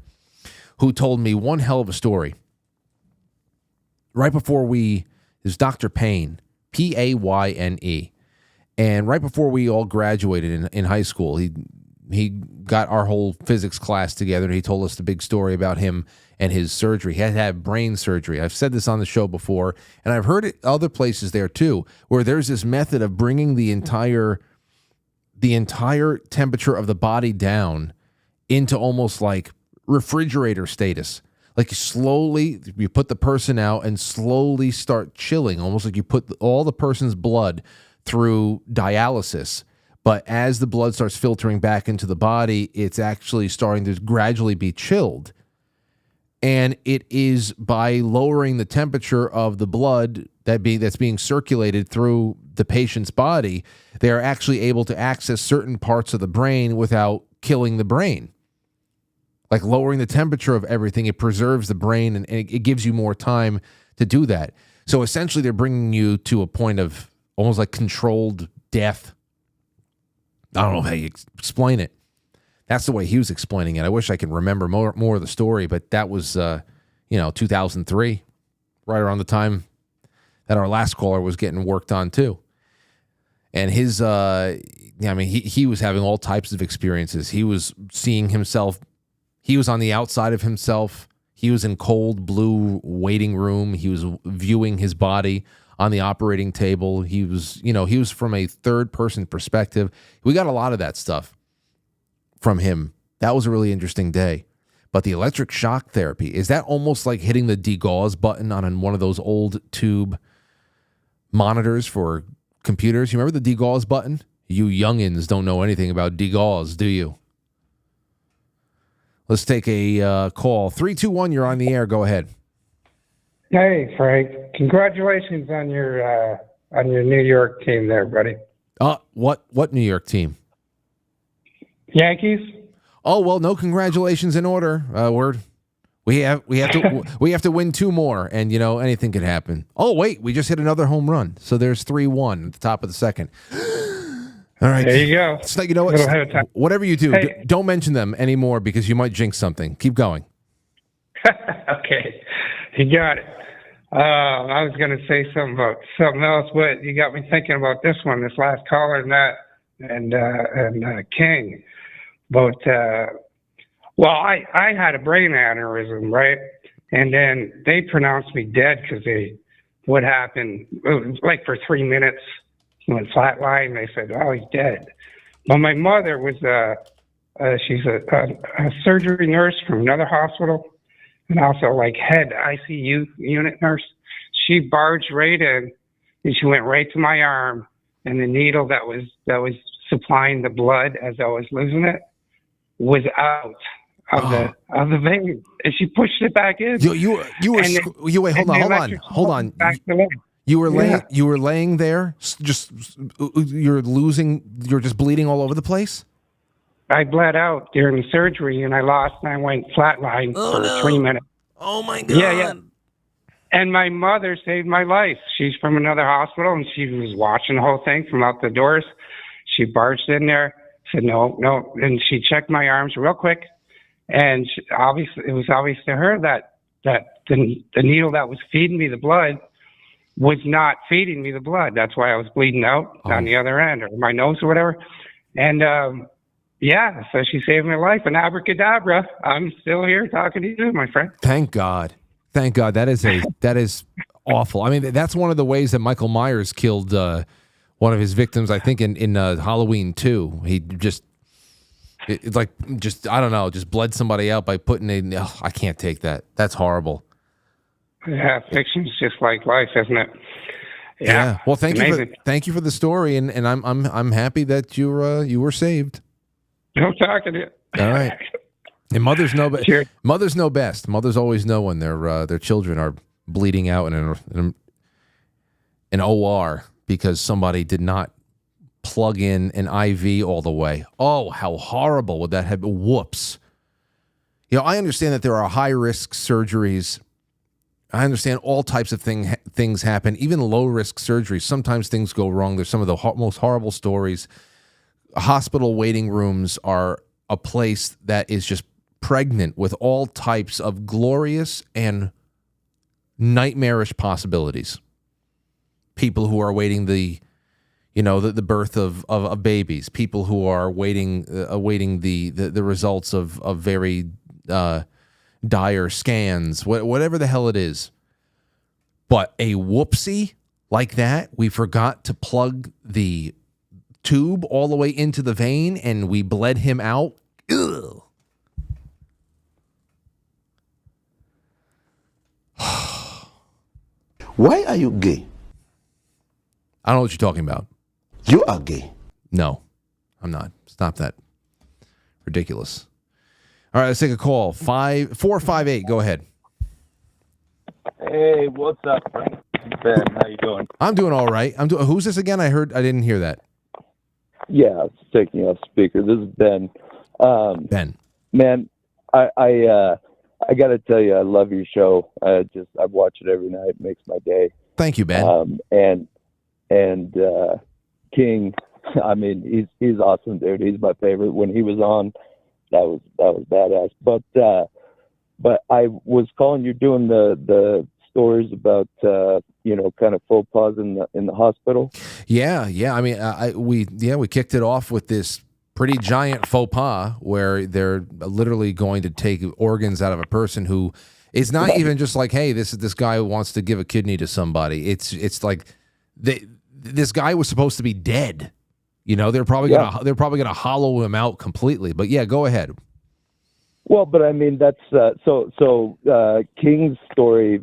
who told me one hell of a story. Right before it was Dr. Payne, Payne. And right before we all graduated in high school, he got our whole physics class together, and he told us the big story about him and his surgery. He had to have brain surgery. I've said this on the show before, and I've heard it other places there too, where there's this method of bringing the entire temperature of the body down into almost like refrigerator status. Like you put the person out and slowly start chilling, almost like you put all the person's blood through dialysis. But as the blood starts filtering back into the body, it's actually starting to gradually be chilled. And it is by lowering the temperature of the blood that's being circulated through the patient's body, they are actually able to access certain parts of the brain without killing the brain. Like lowering the temperature of everything, it preserves the brain and it gives you more time to do that. So essentially, they're bringing you to a point of almost like controlled death. I don't know how you explain it. That's the way he was explaining it. I wish I could remember more of the story, but that was, 2003, right around the time that our last caller was getting worked on too. And his, he was having all types of experiences. He was seeing himself. He was on the outside of himself. He was in cold blue waiting room. He was viewing his body on the operating table. He was from a third person perspective. We got a lot of that stuff from him. That was a really interesting day. But the electric shock therapy, is that almost like hitting the degauss button on one of those old tube monitors for computers? You remember the degauss button? You youngins don't know anything about degauss, do you? Let's take a call. 321, you're on the air. Go ahead.
Hey, Frank. Congratulations on your New York team there, buddy.
What New York team?
Yankees.
Oh, well, no congratulations in order. We have to win two more, and anything could happen. Oh, wait, we just hit another home run. So there's 3-1 at the top of the second. All right.
There you go.
It's like, whatever you do, don't mention them anymore because you might jinx something. Keep going.
Okay. You got it. I was going to say something about something else, but you got me thinking about this last caller and King. But, I had a brain aneurysm, right? And then they pronounced me dead because what happened, it was like for 3 minutes, he went flatline. They said, oh, he's dead. Well, my mother was, she's a surgery nurse from another hospital and also like head ICU unit nurse. She barged right in and she went right to my arm, and the needle that was supplying the blood as I was losing it was out of the vein, and she pushed it back in.
Wait, hold on. You were laying there, just you're just bleeding all over the place.
I bled out during the surgery, and I went flatline for 3 minutes.
Oh my God.
Yeah. And my mother saved my life. She's from another hospital, and she was watching the whole thing from out the doors. She barged in there, said no, and she checked my arms real quick. And it was obvious to her that the needle that was feeding me the blood was not feeding me the blood. That's why I was bleeding out on the other end, or my nose or whatever. And so she saved my life. And abracadabra, I'm still here talking to you, my friend.
Thank God. Thank God. That is awful. I mean, that's one of the ways that Michael Myers killed one of his victims. I think in Halloween 2, he just. It's like I don't know, just bled somebody out by putting in. Oh, I can't take that. That's horrible.
Yeah, fiction's just like life, isn't it?
Yeah. Well, thank you for the story, and I'm happy that you were saved.
I'm talking to you.
All right. And mothers know best. Mothers know best. Mothers always know when their children are bleeding out in an OR because somebody did not plug in an IV all the way. Oh, how horrible would that have been? Whoops. I understand that there are high-risk surgeries. I understand all types of things happen, even low-risk surgeries. Sometimes things go wrong. There's some of the most horrible stories. Hospital waiting rooms are a place that is just pregnant with all types of glorious and nightmarish possibilities. People who are waiting the birth of babies, people who are awaiting the results of very dire scans, whatever the hell it is. But a whoopsie like that, we forgot to plug the tube all the way into the vein and we bled him out. Ugh.
Why are you gay?
I don't know what you're talking about.
You are gay.
No, I'm not. Stop that. Ridiculous. All right, let's take a call. 458. Go ahead.
Hey, what's up, Frank? Ben, how you doing?
I'm doing all right. Who's this again? I didn't hear that.
Yeah, it's taking you off speaker. This is Ben.
Ben.
Man, I got to tell you, I love your show. I watch it every night. It makes my day.
Thank you, Ben.
And King, I mean, he's awesome, dude. He's my favorite. When he was on, that was badass. But I was calling you doing the stories about kind of faux pas in the hospital.
Yeah. I mean, we kicked it off with this pretty giant faux pas where they're literally going to take organs out of a person who is not even just like, hey, this guy who wants to give a kidney to somebody. It's like this guy was supposed to be dead. They're probably gonna hollow him out completely. But yeah, go ahead.
Well, but I mean, that's so King's story,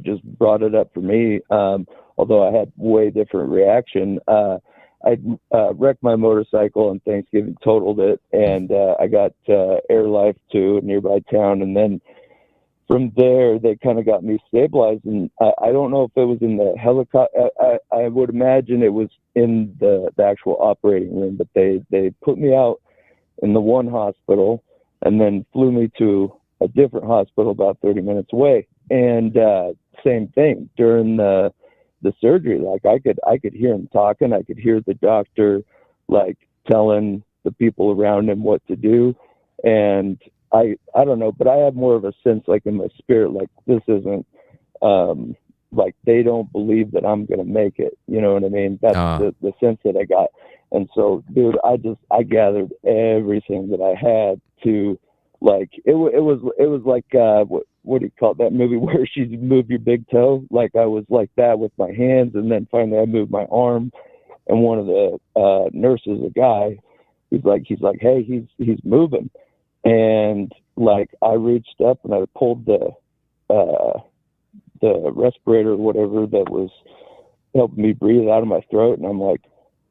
just brought it up for me. Although I had way different reaction. I wrecked my motorcycle on Thanksgiving, totaled it, and I got air life to a nearby town, and then from there they kind of got me stabilized. And I don't know if it was in the helicopter. I would imagine it was in the actual operating room, but they put me out in the one hospital and then flew me to a different hospital about 30 minutes away. And same thing during the surgery. Like I could hear him talking. I could hear the doctor like telling the people around him what to do. And I don't know, but I have more of a sense like in my spirit, like this isn't like they don't believe that I'm going to make it. You know what I mean? That's the sense that I got. And so, dude, I gathered everything that I had to, like, it was like, what do you call it, that movie where she moved your big toe? Like I was like that with my hands. And then finally I moved my arm, and one of the nurses, a guy, he's like, hey, he's moving. And like, I reached up and I pulled the respirator or whatever that was helping me breathe out of my throat. And I'm like,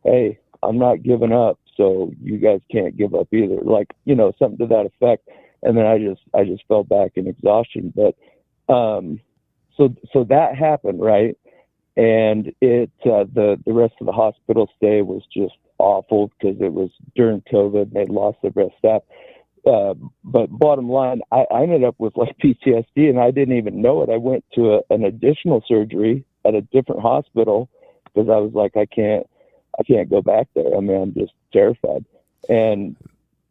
hey, I'm not giving up, so you guys can't give up either. Like, something to that effect. And then I just fell back in exhaustion. But so that happened, right? and the rest of the hospital stay was just awful because it was during COVID. They lost their best staff. But bottom line, I ended up with like PTSD, and I didn't even know it. I went to an additional surgery at a different hospital because I was like, I can't go back there. I mean, I'm just terrified. And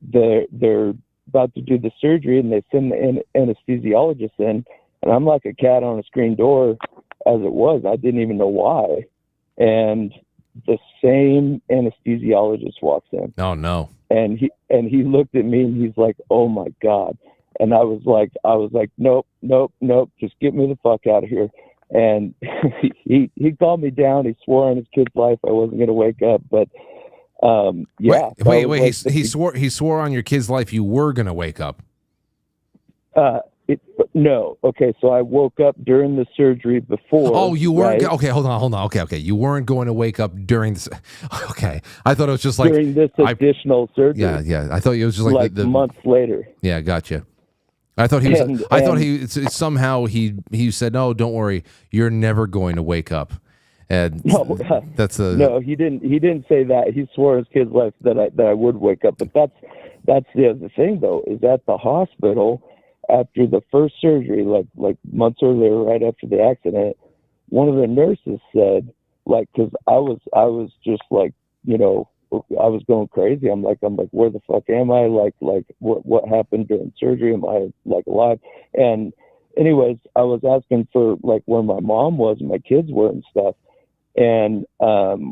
they're about to do the surgery, and they send the anesthesiologist in, and I'm like a cat on a screen door as it was. I didn't even know why. And the same anesthesiologist walks in.
Oh no.
And he looked at me and he's like, "Oh my God." And I was like, nope, just get me the fuck out of here. And he calmed me down. He swore on his kid's life I wasn't going to wake up, but yeah.
Wait. He swore on your kid's life you were going to wake up.
No. Okay. So I woke up during the surgery before.
Oh, you weren't.
Right?
Okay, hold on. Okay. You weren't going to wake up during this. Okay. I thought it was just like
during this additional surgery.
Yeah. I thought it was just like the
months later.
Yeah, gotcha. I thought he was. Somehow he said, "No, don't worry. You're never going to wake up." And
no, he didn't say that. He swore his kid's life that I would wake up. But that's the other thing though, is at the hospital after the first surgery, like months earlier, right after the accident, one of the nurses said, like, because I was just like, you know, I was going crazy. I'm like, where the fuck am I? Like what happened during surgery? Am I like alive? And anyways, I was asking for like where my mom was and my kids were and stuff. And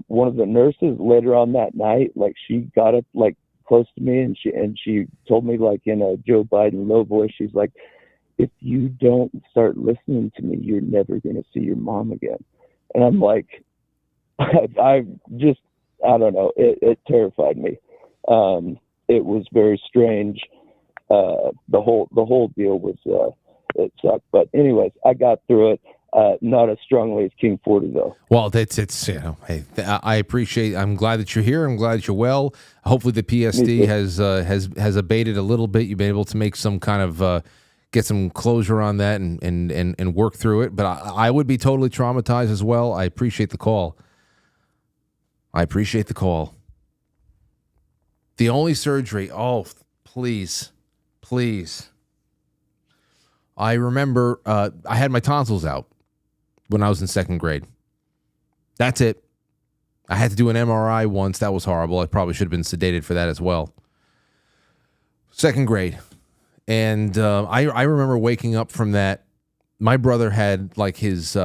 one of the nurses later on that night, like she got up like close to me and she told me like in a Joe Biden low voice, she's like, "If you don't start listening to me, you're never going to see your mom again." And I'm like, I don't know. It terrified me. It was very strange. The whole deal was, it sucked. But anyways, I got through it. Not as strongly as King 40 though.
Well, it's you know, hey, I appreciate. I'm glad that you're here. I'm glad that you're well. Hopefully, the PSD has abated a little bit. You've been able to make some kind of get some closure on that and work through it. But I would be totally traumatized as well. I appreciate the call. The only surgery. Oh, please. I remember I had my tonsils out when I was in second grade. That's it. I had to do an MRI once. That was horrible. I probably should have been sedated for that as well. Second grade. And I remember waking up from that. My brother had like his,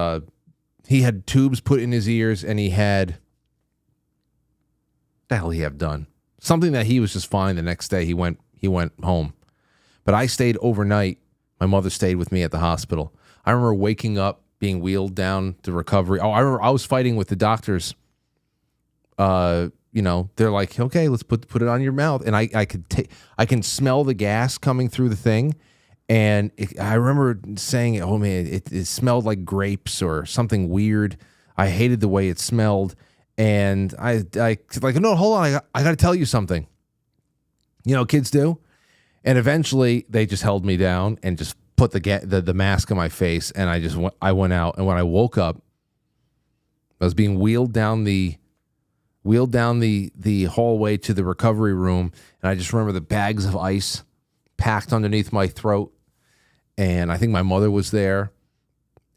he had tubes put in his ears, and he had, what the hell he have done? Something that he was just fine. The next day he went home. But I stayed overnight. My mother stayed with me at the hospital. I remember waking up, being wheeled down to recovery. Oh, I remember I was fighting with the doctors. You know, they're like, "Okay, let's put it on your mouth," and I can smell the gas coming through the thing, and I remember saying, "Oh man, it smelled like grapes or something weird." I hated the way it smelled, and I like, "No, hold on, I got to tell you something." You know, kids do. And eventually, they just held me down and just put the mask on my face, and I went out. And when I woke up, I was being wheeled down the hallway to the recovery room, and I just remember the bags of ice packed underneath my throat, and I think my mother was there,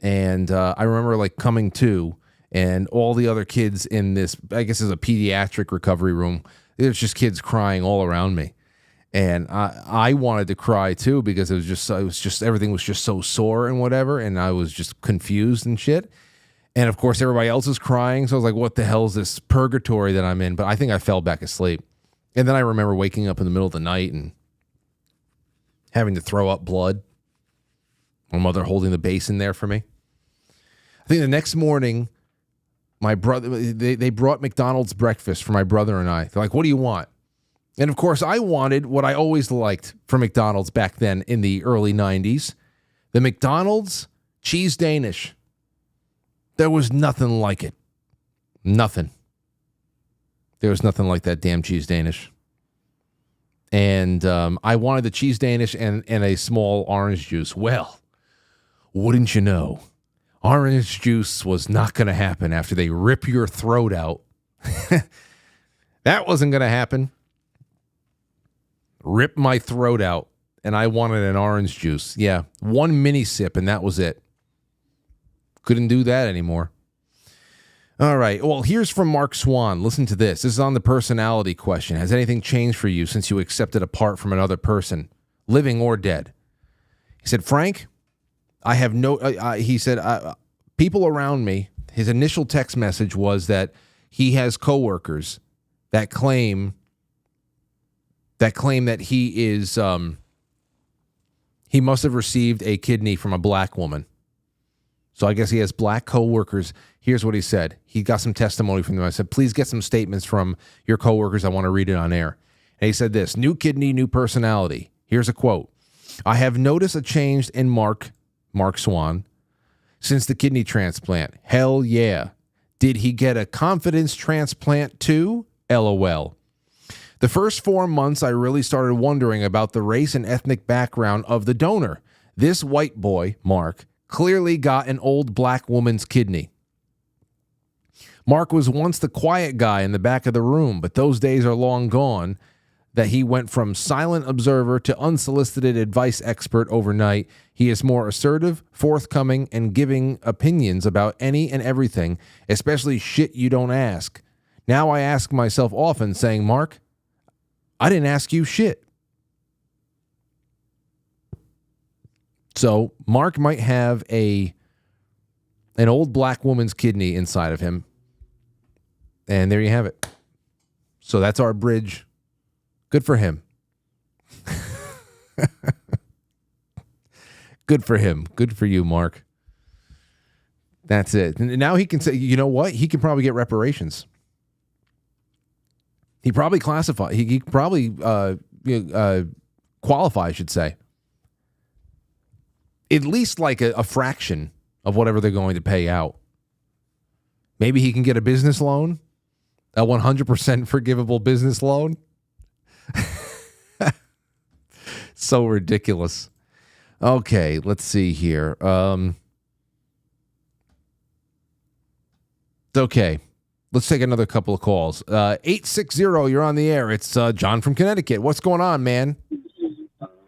and I remember like coming to, and all the other kids in this, I guess, is a pediatric recovery room. There's just kids crying all around me. And I wanted to cry too, because it was just everything was just so sore and whatever, and I was just confused and shit. And of course, everybody else is crying, so I was like, "What the hell is this purgatory that I'm in?" But I think I fell back asleep. And then I remember waking up in the middle of the night and having to throw up blood. My mother holding the basin there for me. I think the next morning, my brother they brought McDonald's breakfast for my brother and I. They're like, "What do you want?" And of course, I wanted what I always liked from McDonald's back then in the early 90s, the McDonald's cheese Danish. There was nothing like it. Nothing. There was nothing like that damn cheese Danish. And I wanted the cheese Danish and a small orange juice. Well, wouldn't you know, Orange juice was not going to happen after they rip your throat out. That wasn't going to happen. Rip my throat out, and I wanted an orange juice. Yeah, one mini sip, and that was it. Couldn't do that anymore. All right. Well, here's from Mark Swan. Listen to this. This is on the personality question. Has anything changed for you since you accepted a part from another person, living or dead? He said, Frank, I have no, he said, people around me, his initial text message was that he has coworkers that claim that he is, he must have received a kidney from a black woman. So I guess he has black coworkers. Here's what he said. He got some testimony from them. I said, please get some statements from your coworkers. I want to read it on air. And he said this, new kidney, new personality. Here's a quote. I have noticed a change in Mark Swan, since the kidney transplant. Hell yeah. Did he get a confidence transplant too? LOL. The first 4 months, I really started wondering about the race and ethnic background of the donor. This white boy, Mark, clearly got an old black woman's kidney. Mark was once the quiet guy in the back of the room, but those days are long gone, that he went from silent observer to unsolicited advice expert overnight. He is more assertive, forthcoming, and giving opinions about any and everything, especially shit you don't ask. Now I ask myself often, saying, Mark, I didn't ask you shit. So Mark might have an old black woman's kidney inside of him. And there you have it. So that's our bridge. Good for him. Good for him. Good for you, Mark. That's it. And now he can say, you know what? He can probably get reparations. He probably classify. He probably qualify, I should say. At least like a fraction of whatever they're going to pay out. Maybe he can get a business loan, a 100% forgivable business loan. So ridiculous. Okay, let's see here. Okay, let's take another couple of calls. 860, you're on the air. It's John from Connecticut. What's going on, man?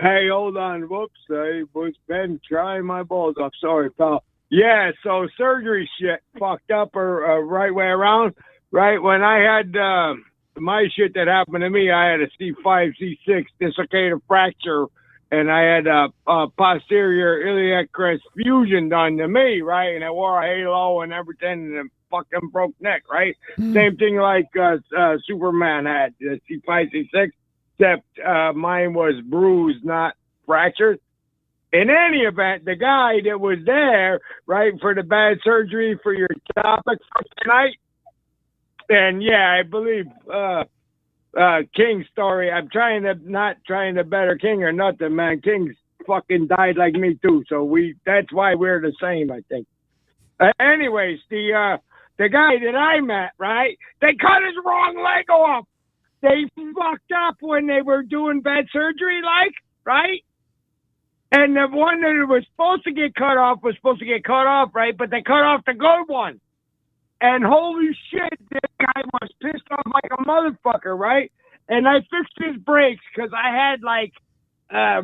Hey, hold on. Whoops. I was been trying my balls off. Sorry, pal. Yeah, so surgery shit fucked up or right way around. Right when I had my shit that happened to me, I had a C5, C6 dislocated fracture, and I had a posterior iliac crest fusion done to me, right? And I wore a halo and everything, and a fucking broke neck, right? Same thing like Superman had, C5, C6, except mine was bruised, not fractured. In any event, the guy that was there, right, for the bad surgery for your topic for tonight, and yeah, I believe King's story. I'm not trying to better King or nothing, man. King's fucking died like me too, so that's why we're the same, I think. Anyways, the guy that I met, right, they cut his wrong leg off. They fucked up when they were doing bad surgery, like, right? And the one that was supposed to get cut off was supposed to get cut off, right? But they cut off the good one. And holy shit, this guy was pissed off like a motherfucker, right? And I fixed his brakes because I had like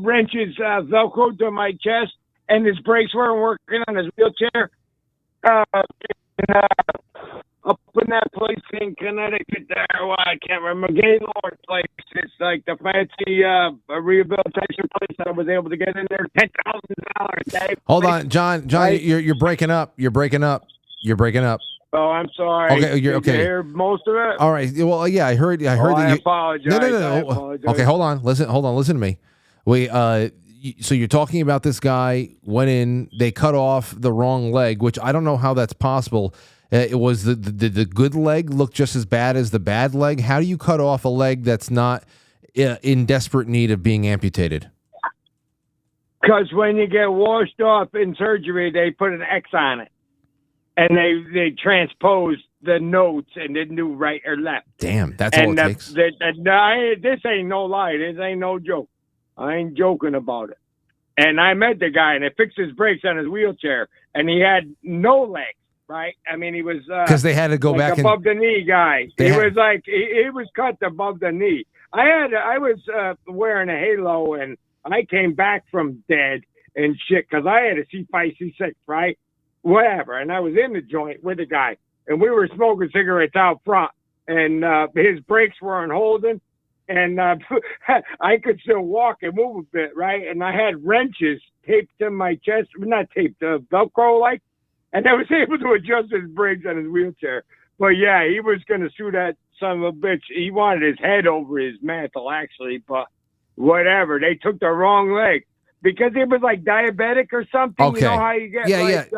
wrenches Velcro to my chest, and his brakes weren't working on his wheelchair. Up in that place in Connecticut there, well, I can't remember, Gaylord place. It's like the fancy rehabilitation place that I was able to get in there, $10,000 a day.
Hold on, John, right? you're breaking up. You're breaking up.
Oh, I'm sorry.
Okay, you're okay.
Did you hear most of it?
All right. Well, yeah, I heard. I
apologize.
No.
I apologize.
Okay, hold on. Listen to me. So you're talking about this guy went in. They cut off the wrong leg, which I don't know how that's possible. It was the good leg looked just as bad as the bad leg. How do you cut off a leg that's not in desperate need of being amputated?
Because when you get washed off in surgery, they put an X on it. And they transpose the notes and didn't do right or left.
Damn, that's all it takes.
This ain't no lie. This ain't no joke. I ain't joking about it. And I met the guy, and I fixed his brakes on his wheelchair, and he had no legs, right? I mean, he was
because they had to go back
above the knee guy. He was cut above the knee. I was wearing a halo, and I came back from dead and shit because I had a C5, C6, right? Whatever. And I was in the joint with the guy, and we were smoking cigarettes out front, and his brakes weren't holding. And I could still walk and move a bit, right? And I had wrenches taped to my chest, not taped, Velcro like, and I was able to adjust his brakes on his wheelchair. But yeah, he was going to sue that son of a bitch. He wanted his head over his mantle, actually, but whatever. They took the wrong leg because it was like diabetic or something.
Okay.
You know how you get necrotic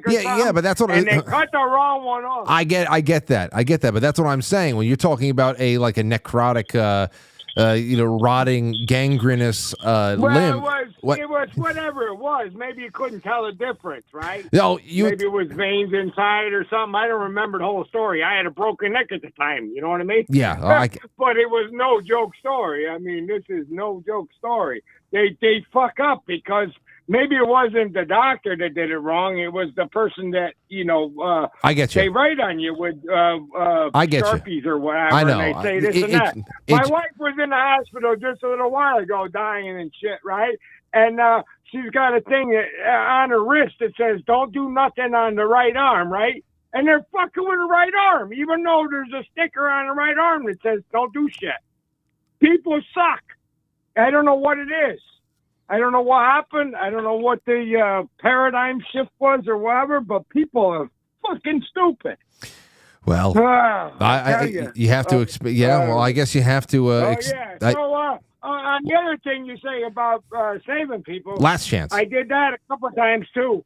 or something?
Yeah, but that's what
and they cut the wrong one off.
I get that, but that's what I'm saying. When you're talking about a necrotic, rotting, gangrenous limb.
It was whatever it was. Maybe you couldn't tell the difference, right?
No,
maybe it was veins inside or something. I don't remember the whole story. I had a broken neck at the time. You know what I mean?
Yeah.
But it was no joke story. I mean, this is no joke story. They fuck up because maybe it wasn't the doctor that did it wrong. It was the person that,
I get you.
They write on you with
I get
Sharpies or whatever.
I know.
And they say this and that. My wife was in the hospital just a little while ago dying and shit, right? And she's got a thing on her wrist that says, don't do nothing on the right arm, right? And they're fucking with the right arm, even though there's a sticker on the right arm that says, don't do shit. People suck. I don't know what it is. I don't know what happened. I don't know what the paradigm shift was or whatever, but people are fucking stupid.
Well, you have to. I guess you have to.
On the other thing you say about saving people,
last chance.
I did that a couple of times too.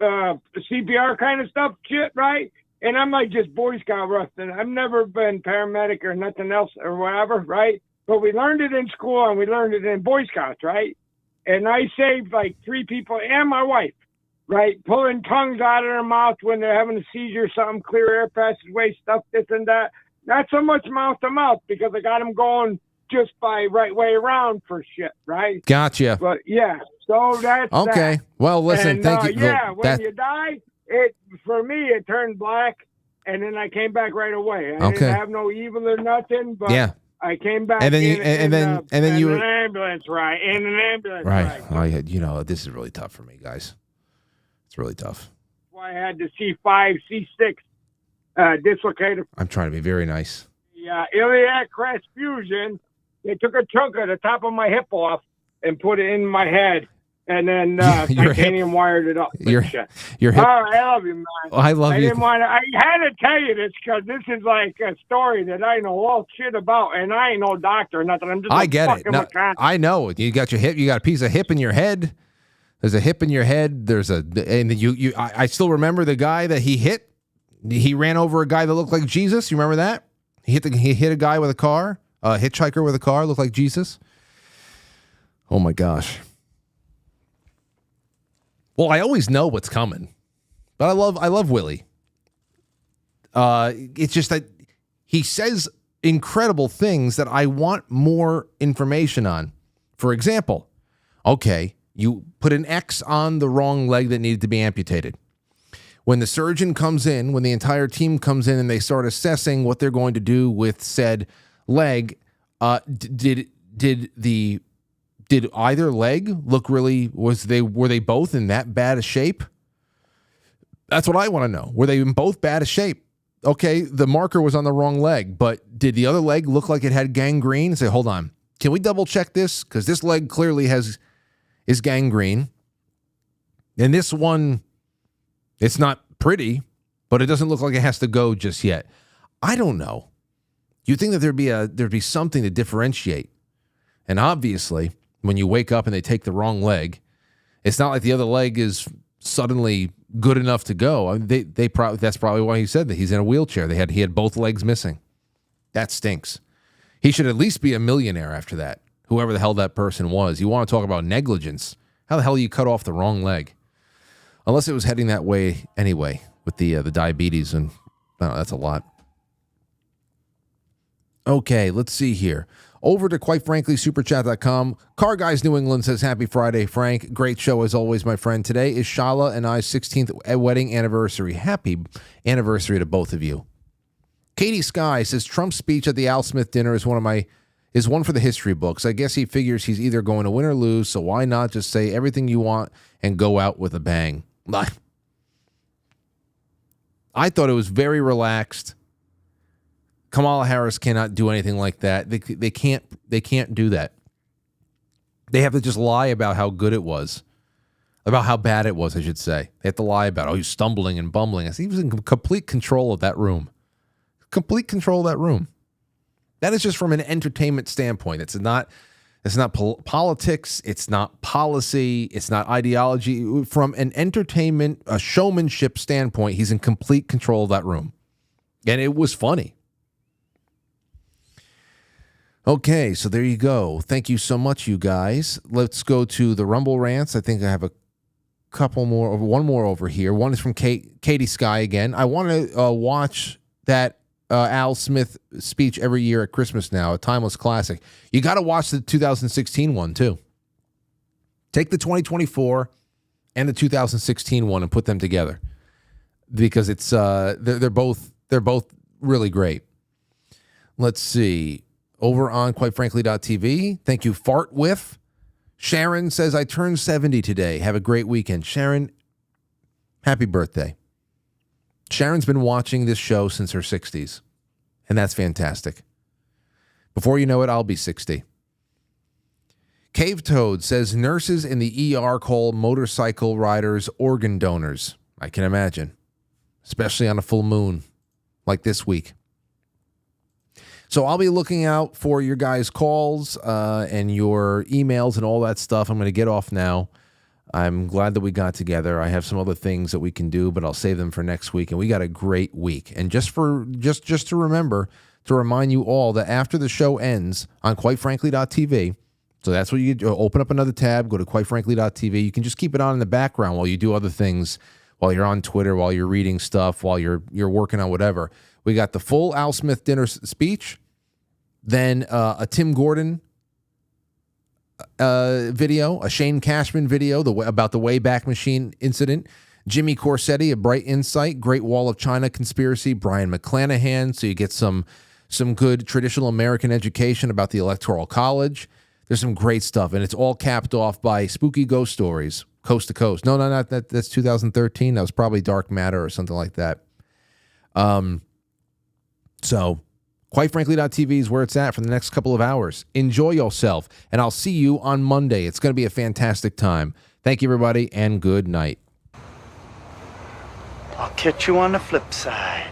CPR kind of stuff, shit, right? And I'm like just Boy Scout rusting. I've never been paramedic or nothing else or whatever, right? But we learned it in school and we learned it in Boy Scouts, right? And I saved like 3 people and my wife, right? Pulling tongues out of their mouth when they're having a seizure, something, clear air passageway, stuff, this and that. Not so much mouth to mouth because I got them going just by right way around for shit, right?
Gotcha.
But yeah, so that's
okay.
That.
Well, listen,
and,
thank you.
Yeah, when you die, for me it turned black, and then I came back right away. I didn't have no evil or nothing, but
yeah.
I came back
and then you
in
an
ambulance ride. In an ambulance ride.
Right. This is really tough for me, guys. It's really tough.
That's why I had the C5, C6 dislocated.
I'm trying to be very nice.
Yeah, iliac crest fusion. They took a chunk of the top of my hip off and put it in my head. And then titanium wired it up.
Your hip.
I love you, man.
Well, I love you.
I had to tell you this because this is like a story that I know all shit about, and I ain't no doctor or nothing. I'm just
I get it. No, I know. You got your hip. You got a piece of hip in your head. There's a hip in your head. I still remember the guy that he hit. He ran over a guy that looked like Jesus. You remember that? He hit a guy with a car. A hitchhiker with a car looked like Jesus. Oh my gosh. Well, I always know what's coming, but I love Willie. It's just that he says incredible things that I want more information on. For example, okay, you put an X on the wrong leg that needed to be amputated. When the surgeon comes in, when the entire team comes in and they start assessing what they're going to do with said leg, did either leg look really, were they both in that bad a shape? That's what I want to know. Were they in both bad a shape? Okay, the marker was on the wrong leg, but did the other leg look like it had gangrene? Say, hold on, can we double check this? Because this leg clearly is gangrene. And this one, it's not pretty, but it doesn't look like it has to go just yet. I don't know. You'd think that there'd be something to differentiate. And obviously, when you wake up and they take the wrong leg, it's not like the other leg is suddenly good enough to go. I mean, that's probably why he said that he's in a wheelchair. He had both legs missing. That stinks. He should at least be a millionaire after that. Whoever the hell that person was. You want to talk about negligence? How the hell you cut off the wrong leg? Unless it was heading that way anyway with the diabetes, and I don't know, that's a lot. Okay, let's see here. over to quitefranklysuperchat.com. Car Guys New England says, happy Friday, Frank. Great show as always, my friend. Today is Shala and I's 16th wedding anniversary. Happy anniversary to both of you. Katie Sky says, Trump's speech at the Al Smith dinner is one for the history books. I guess he figures he's either going to win or lose, so why not just say everything you want and go out with a bang? I thought it was very relaxed. Kamala Harris cannot do anything like that. They can't do that. They have to just lie about how good it was. About how bad it was, I should say. They have to lie about, he's stumbling and bumbling. He was in complete control of that room. Complete control of that room. That is just from an entertainment standpoint. It's not politics. It's not policy. It's not ideology. From an entertainment, a showmanship standpoint, he's in complete control of that room. And it was funny. Okay, so there you go. Thank you so much, you guys. Let's go to the Rumble Rants. I think I have a couple more, one more over here. One is from Katie Sky again. I want to watch that Al Smith speech every year at Christmas now, a timeless classic. You got to watch the 2016 one, too. Take the 2024 and the 2016 one and put them together because it's they're both really great. Let's see. Over on quitefrankly.tv. Thank you, Fart Whiff. Sharon says, I turned 70 today. Have a great weekend. Sharon, happy birthday. Sharon's been watching this show since her 60s, and that's fantastic. Before you know it, I'll be 60. Cave Toad says, nurses in the ER call motorcycle riders organ donors. I can imagine, especially on a full moon like this week. So I'll be looking out for your guys' calls and your emails and all that stuff. I'm going to get off now. I'm glad that we got together. I have some other things that we can do, but I'll save them for next week. And we got a great week. And just to remember, to remind you all that after the show ends on quitefrankly.tv, so that's what you do. Open up another tab, go to quitefrankly.tv. You can just keep it on in the background while you do other things, while you're on Twitter, while you're reading stuff, while you're working on whatever. We got the full Al Smith dinner speech, then a Tim Gordon video, a Shane Cashman video about the Wayback Machine incident, Jimmy Corsetti, A Bright Insight, Great Wall of China conspiracy, Brian McClanahan, so you get some good traditional American education about the Electoral College. There's some great stuff, and it's all capped off by Spooky Ghost Stories, Coast to Coast. No, not that. That's 2013. That was probably Dark Matter or something like that. So, quitefrankly.tv is where it's at for the next couple of hours. Enjoy yourself, and I'll see you on Monday. It's going to be a fantastic time. Thank you, everybody, and good night.
I'll catch you on the flip side.